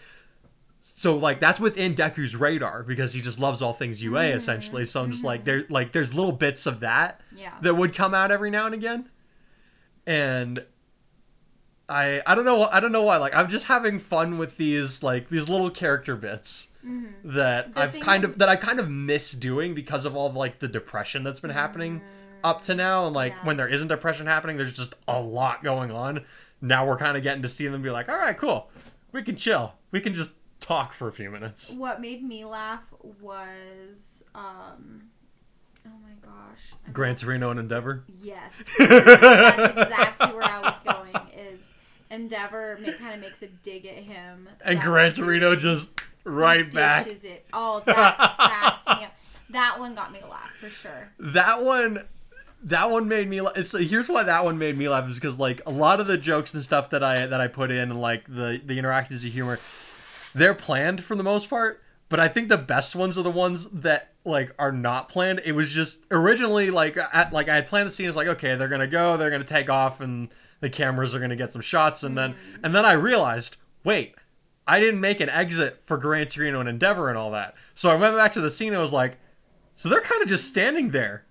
Speaker 1: So, like, that's within Deku's radar because he just loves all things UA, essentially. So I'm just like, there's little bits of that that would come out every now and again. And I don't know why. Like I'm just having fun with these little character bits that I kind of miss doing because of all like the depression that's been happening up to now. And like when there isn't depression happening, there's just a lot going on. Now we're kind of getting to see them be like, all right, cool, we can chill, we can just talk for a few minutes.
Speaker 2: What made me laugh was oh my gosh,
Speaker 1: Gran Torino and Endeavor.
Speaker 2: Yes, that's exactly where I was going. Is Endeavor kind of makes a dig at him.
Speaker 1: And Gran Torino just right back.
Speaker 2: Dishes it. Oh, that cracked me up. That one got me to laugh, for sure.
Speaker 1: That one made me laugh. Here's why that one made me laugh is because, like, a lot of the jokes and stuff that I put in and, like, the interactions of humor, they're planned for the most part. But I think the best ones are the ones that like are not planned. It was just originally like I had planned the scene as like, okay, they're gonna go, they're gonna take off, and the cameras are gonna get some shots, and then I realized, wait, I didn't make an exit for Gran Torino and Endeavor and all that. So I went back to the scene and I was like, so they're kind of just standing there.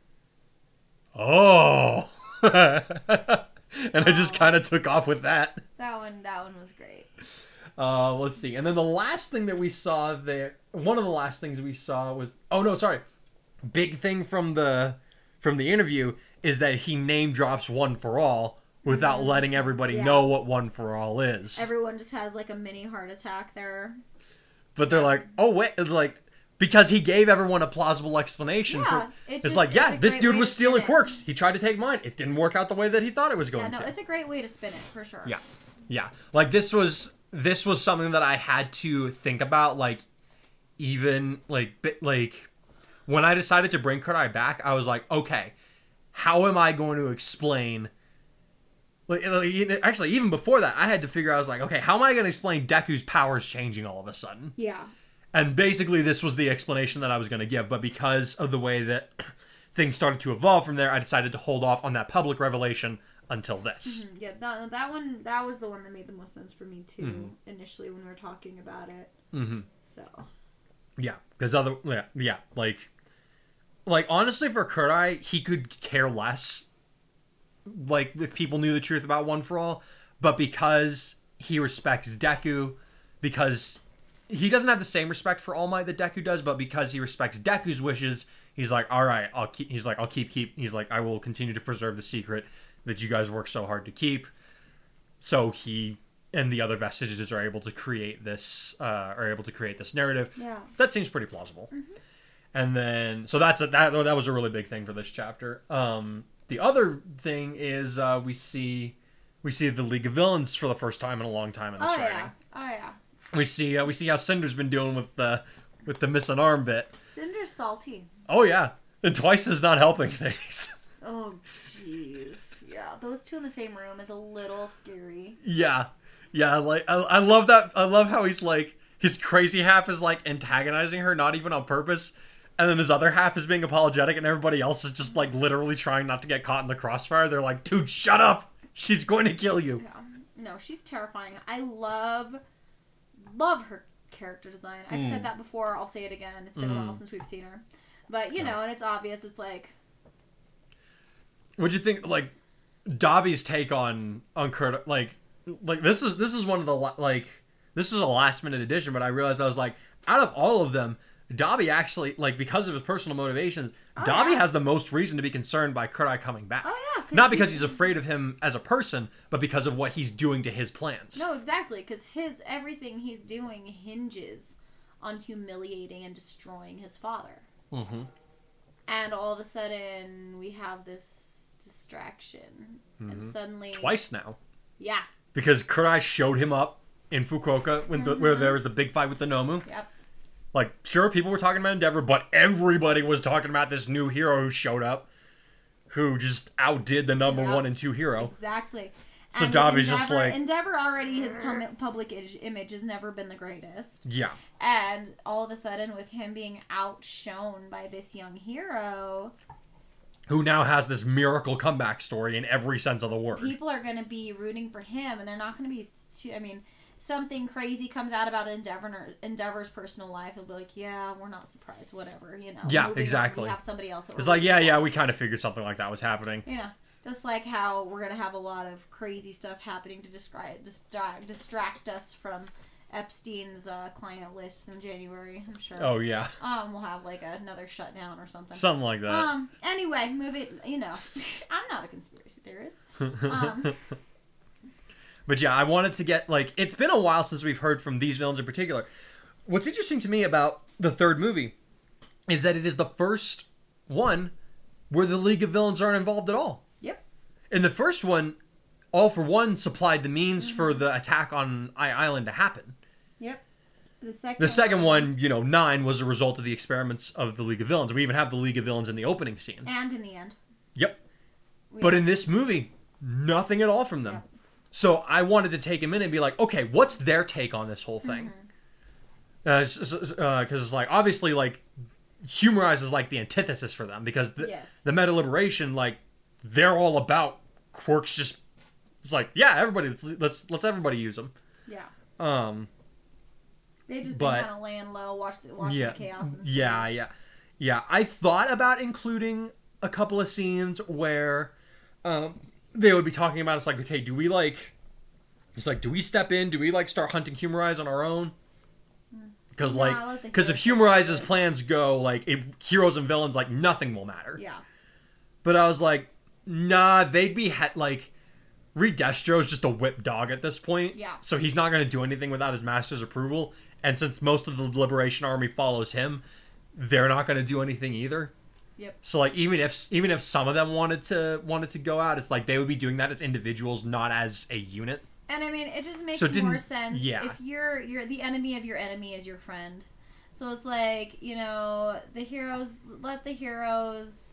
Speaker 1: Oh. And I just kind of took off with that.
Speaker 2: That one was great.
Speaker 1: Let's see. And then the last thing that we saw there, one of the last things we saw was, oh no, sorry. Big thing from the interview is that he name drops One for All without letting everybody know what One for All is.
Speaker 2: Everyone just has like a mini heart attack there.
Speaker 1: But they're like, oh wait, like, because he gave everyone a plausible explanation for it's like, yeah, this dude was stealing quirks. He tried to take mine. It didn't work out the way that he thought it was going to.
Speaker 2: It's a great way to spin it for sure.
Speaker 1: Yeah. Yeah. Like this was something that I had to think about, like, even like when I decided to bring Kurai back, I was like, okay, how am I going to explain, like actually even before that, I had to figure out, I was like, okay, how am I going to explain Deku's powers changing all of a sudden?
Speaker 2: Yeah.
Speaker 1: And basically this was the explanation that I was going to give, but because of the way that things started to evolve from there, I decided to hold off on that public revelation until this.
Speaker 2: Mm-hmm. Yeah, that was the one that made the most sense for me too, initially when we were talking about it. Mm-hmm. So.
Speaker 1: Yeah, because like honestly for Kurai, he could care less, like if people knew the truth about One for All, but because he respects Deku, because he doesn't have the same respect for All Might that Deku does, but because he respects Deku's wishes, he's like, all right, I'll keep. He's like, I will continue to preserve the secret that you guys work so hard to keep. So he and the other vestiges are able to create this, narrative.
Speaker 2: Yeah,
Speaker 1: that seems pretty plausible. Mm-hmm. And then, so that was a really big thing for this chapter. The other thing is we see the League of Villains for the first time in a long time in this writing.
Speaker 2: Oh yeah.
Speaker 1: We see how Cinder's been doing with the missing arm bit.
Speaker 2: Cinder's salty.
Speaker 1: Oh yeah, and Twice is not helping things.
Speaker 2: Oh jeez. Yeah, those two in the same room is a little scary.
Speaker 1: Yeah, like I love that. I love how he's like, his crazy half is like antagonizing her, not even on purpose, and then his other half is being apologetic, and everybody else is just like literally trying not to get caught in the crossfire. They're like, dude, shut up! She's going to kill you.
Speaker 2: Yeah. No, she's terrifying. I love her character design. I've said that before. I'll say it again. It's been a while since we've seen her, but you know, and it's obvious. It's like,
Speaker 1: what'd you think? Like, Dobby's take on Kurt, like this is one of the this is a last minute addition, but I realized I was like, out of all of them, Dobby actually, like, because of his personal motivations, Dobby has the most reason to be concerned by Kurai coming back.
Speaker 2: Oh yeah,
Speaker 1: not because he's afraid of him as a person, but because of what he's doing to his plans.
Speaker 2: No, exactly, because everything he's doing hinges on humiliating and destroying his father. Mm-hmm. And all of a sudden, we have this distraction, and suddenly
Speaker 1: Twice now.
Speaker 2: Yeah. Because
Speaker 1: Kurai showed him up in Fukuoka where there was the big fight with the Nomu.
Speaker 2: Yep.
Speaker 1: Like, sure, people were talking about Endeavor, but everybody was talking about this new hero who showed up, who just outdid the number 1 and 2 hero.
Speaker 2: Exactly.
Speaker 1: So Dobby's just like...
Speaker 2: Endeavor already, his public image has never been the greatest.
Speaker 1: Yeah.
Speaker 2: And all of a sudden, with him being outshone by this young hero...
Speaker 1: who now has this miracle comeback story in every sense of the word.
Speaker 2: People are going to be rooting for him, and they're not going to be... something crazy comes out about Endeavor's personal life, he'll be like, yeah, we're not surprised, whatever, you know.
Speaker 1: Yeah, exactly.
Speaker 2: We have somebody else that
Speaker 1: it's like, yeah, we kind of figured something like that was happening.
Speaker 2: You know, just like how we're going to have a lot of crazy stuff happening to distract us from Epstein's client list in January, I'm sure.
Speaker 1: Oh, yeah.
Speaker 2: We'll have, like, another shutdown or something.
Speaker 1: Something like that.
Speaker 2: Anyway, you know, I'm not a conspiracy theorist.
Speaker 1: But yeah, I wanted to get, like, it's been a while since we've heard from these villains in particular. What's interesting to me about the third movie is that it is the first one where the League of Villains aren't involved at all.
Speaker 2: Yep.
Speaker 1: In the first one, All for One supplied the means for the attack on Eye Island to happen.
Speaker 2: Yep.
Speaker 1: The second one, you know, 9, was a result of the experiments of the League of Villains. We even have the League of Villains in the opening scene.
Speaker 2: And in the end.
Speaker 1: Yep. But in this movie, nothing at all from them. Yeah. So I wanted to take a minute and be like, okay, what's their take on this whole thing? Because it's like, obviously, like, Humarise is like the antithesis for them, because the Meta Liberation, like, they're all about quirks. Just, it's like, yeah, everybody, let's everybody use them.
Speaker 2: Yeah. They just
Speaker 1: but,
Speaker 2: been kind of laying low, watch the chaos.
Speaker 1: Yeah. I thought about including a couple of scenes where they would be talking about, it's like, okay, do we step in? Do we like start hunting Humarise on our own? Because if Humarise's plans go, like, heroes and villains, like, nothing will matter.
Speaker 2: Yeah.
Speaker 1: But I was like, nah, they'd be like, Reed Destro's just a whip dog at this point.
Speaker 2: Yeah.
Speaker 1: So he's not going to do anything without his master's approval. And since most of the Liberation Army follows him, they're not going to do anything either.
Speaker 2: Yep.
Speaker 1: So like, even if some of them wanted to go out, it's like they would be doing that as individuals, not as a unit.
Speaker 2: And I mean, it just makes more sense if you're the enemy of your enemy is your friend. So it's like, you know, let the heroes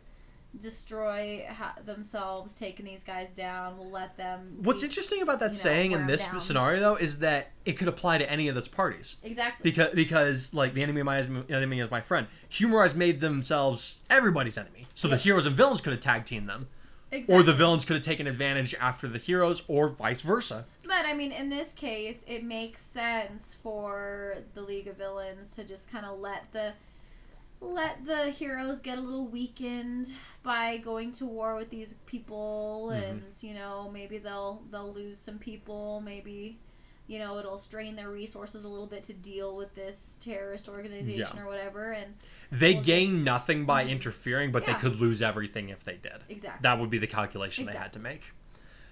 Speaker 2: destroy themselves, taking these guys down. We'll let them.
Speaker 1: What's interesting about that saying in this scenario, though, is that it could apply to any of those parties.
Speaker 2: Exactly.
Speaker 1: Because like, the enemy is my friend. Humarise made themselves everybody's enemy, so the heroes and villains could have tag teamed them. Exactly. Or the villains could have taken advantage after the heroes, or vice versa.
Speaker 2: But, I mean, in this case, it makes sense for the League of Villains to just kind of let the heroes get a little weakened by going to war with these people, and, you know, maybe they'll lose some people, maybe, you know, it'll strain their resources a little bit to deal with this terrorist organization or whatever, and
Speaker 1: they gain nothing by interfering, but they could lose everything if they did.
Speaker 2: Exactly.
Speaker 1: That would be the calculation they had to make.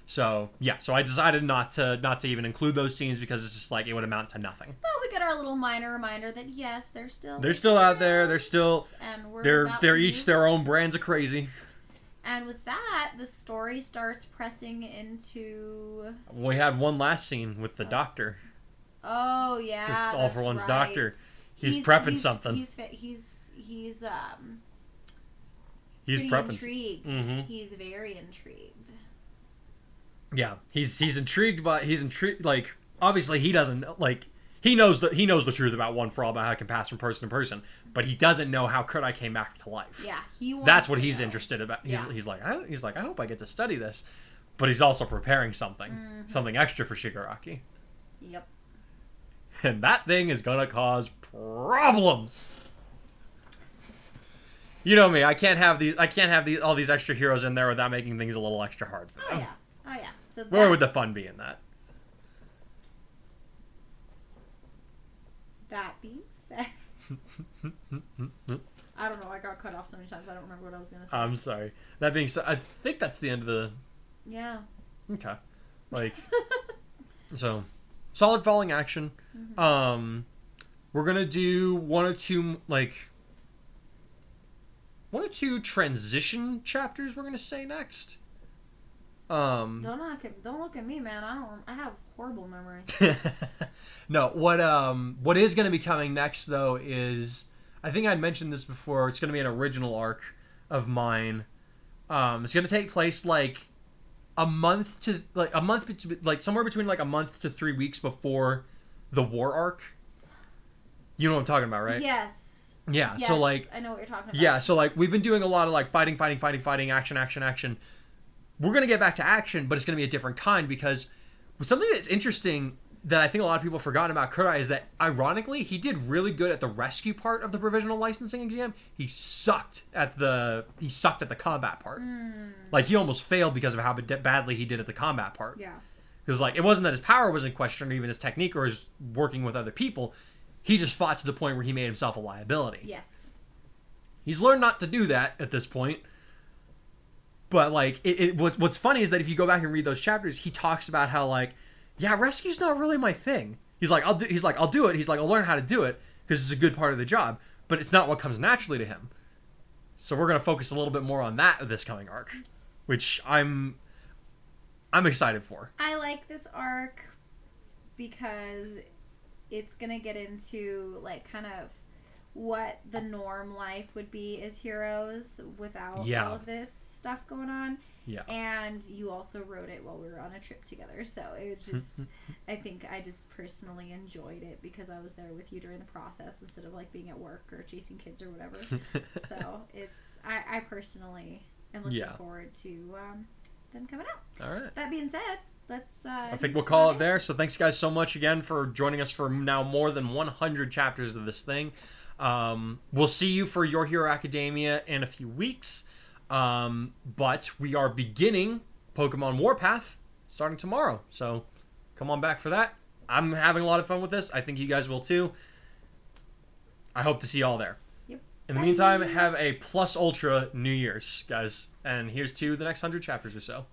Speaker 1: So, yeah, so I decided not to even include those scenes, because it's just like, it would amount to nothing.
Speaker 2: Well, we get our little minor reminder that yes, they're still
Speaker 1: out there. They're still,
Speaker 2: and
Speaker 1: they're each their own brands of crazy.
Speaker 2: And with that, the story starts pressing into.
Speaker 1: We had one last scene with the doctor.
Speaker 2: Oh yeah,
Speaker 1: with All for One's doctor. He's prepping something.
Speaker 2: He's
Speaker 1: prepping.
Speaker 2: Intrigued.
Speaker 1: Mm-hmm.
Speaker 2: He's very intrigued.
Speaker 1: Yeah, he's intrigued, but he's intrigued. Like, obviously, he doesn't like. He knows the truth about One for All, about how it can pass from person to person, but he doesn't know how Kurai came back to life.
Speaker 2: Yeah,
Speaker 1: that's what he's interested about. He's like, I hope I get to study this, but he's also preparing something extra for Shigaraki.
Speaker 2: Yep.
Speaker 1: And that thing is gonna cause problems. You know me. I can't have all these extra heroes in there without making things a little extra hard for them.
Speaker 2: Oh yeah. So
Speaker 1: where would the fun be in that?
Speaker 2: That being said, I don't know. I got cut off so many times. I don't remember what I was gonna say.
Speaker 1: I'm sorry. That being said, I think that's the end of the.
Speaker 2: Yeah.
Speaker 1: Okay. Like. So, solid falling action. Mm-hmm. We're gonna do one or two transition chapters. We're gonna say next.
Speaker 2: Don't look at me, man. I have horrible memory.
Speaker 1: No, what is going to be coming next though is, I think I'd mentioned this before, it's going to be an original arc of mine. It's going to take place like somewhere between like a month to 3 weeks before the war arc. You know what I'm talking about, right?
Speaker 2: Yes.
Speaker 1: Yeah.
Speaker 2: Yes,
Speaker 1: so like,
Speaker 2: I know what you're talking about.
Speaker 1: Yeah. So like, we've been doing a lot of like fighting, action. We're going to get back to action, but it's going to be a different kind, because something that's interesting that I think a lot of people have forgotten about Kurai is that, ironically, he did really good at the rescue part of the provisional licensing exam. He sucked at the combat part. Like, he almost failed because of how badly he did at the combat part.
Speaker 2: Yeah.
Speaker 1: Because like, it wasn't that his power was in question, or even his technique, or his working with other people. He just fought to the point where he made himself a liability.
Speaker 2: Yes.
Speaker 1: He's learned not to do that at this point. But like, what's funny is that if you go back and read those chapters, he talks about how like, yeah, rescue's not really my thing. He's like, I'll do it. He's like, I'll learn how to do it because it's a good part of the job, but it's not what comes naturally to him. So we're gonna focus a little bit more on that this coming arc, which I'm excited for.
Speaker 2: I like this arc because it's gonna get into like kind of what the norm life would be as heroes without all of this stuff going on.
Speaker 1: Yeah.
Speaker 2: And you also wrote it while we were on a trip together. So it was just, I think I just personally enjoyed it because I was there with you during the process instead of like being at work or chasing kids or whatever. So I personally am looking forward to them coming out.
Speaker 1: All right.
Speaker 2: So that being said, let's...
Speaker 1: I think we'll call it there. So thanks guys so much again for joining us for now more than 100 chapters of this thing. We'll see you for Your Hero Academia in a few weeks. But we are beginning Pokemon Warpath starting tomorrow. So come on back for that. I'm having a lot of fun with this. I think you guys will too. I hope to see you all there.
Speaker 2: Yep.
Speaker 1: In the meantime, have a plus ultra New Year's, guys. And here's to the next 100 chapters or so.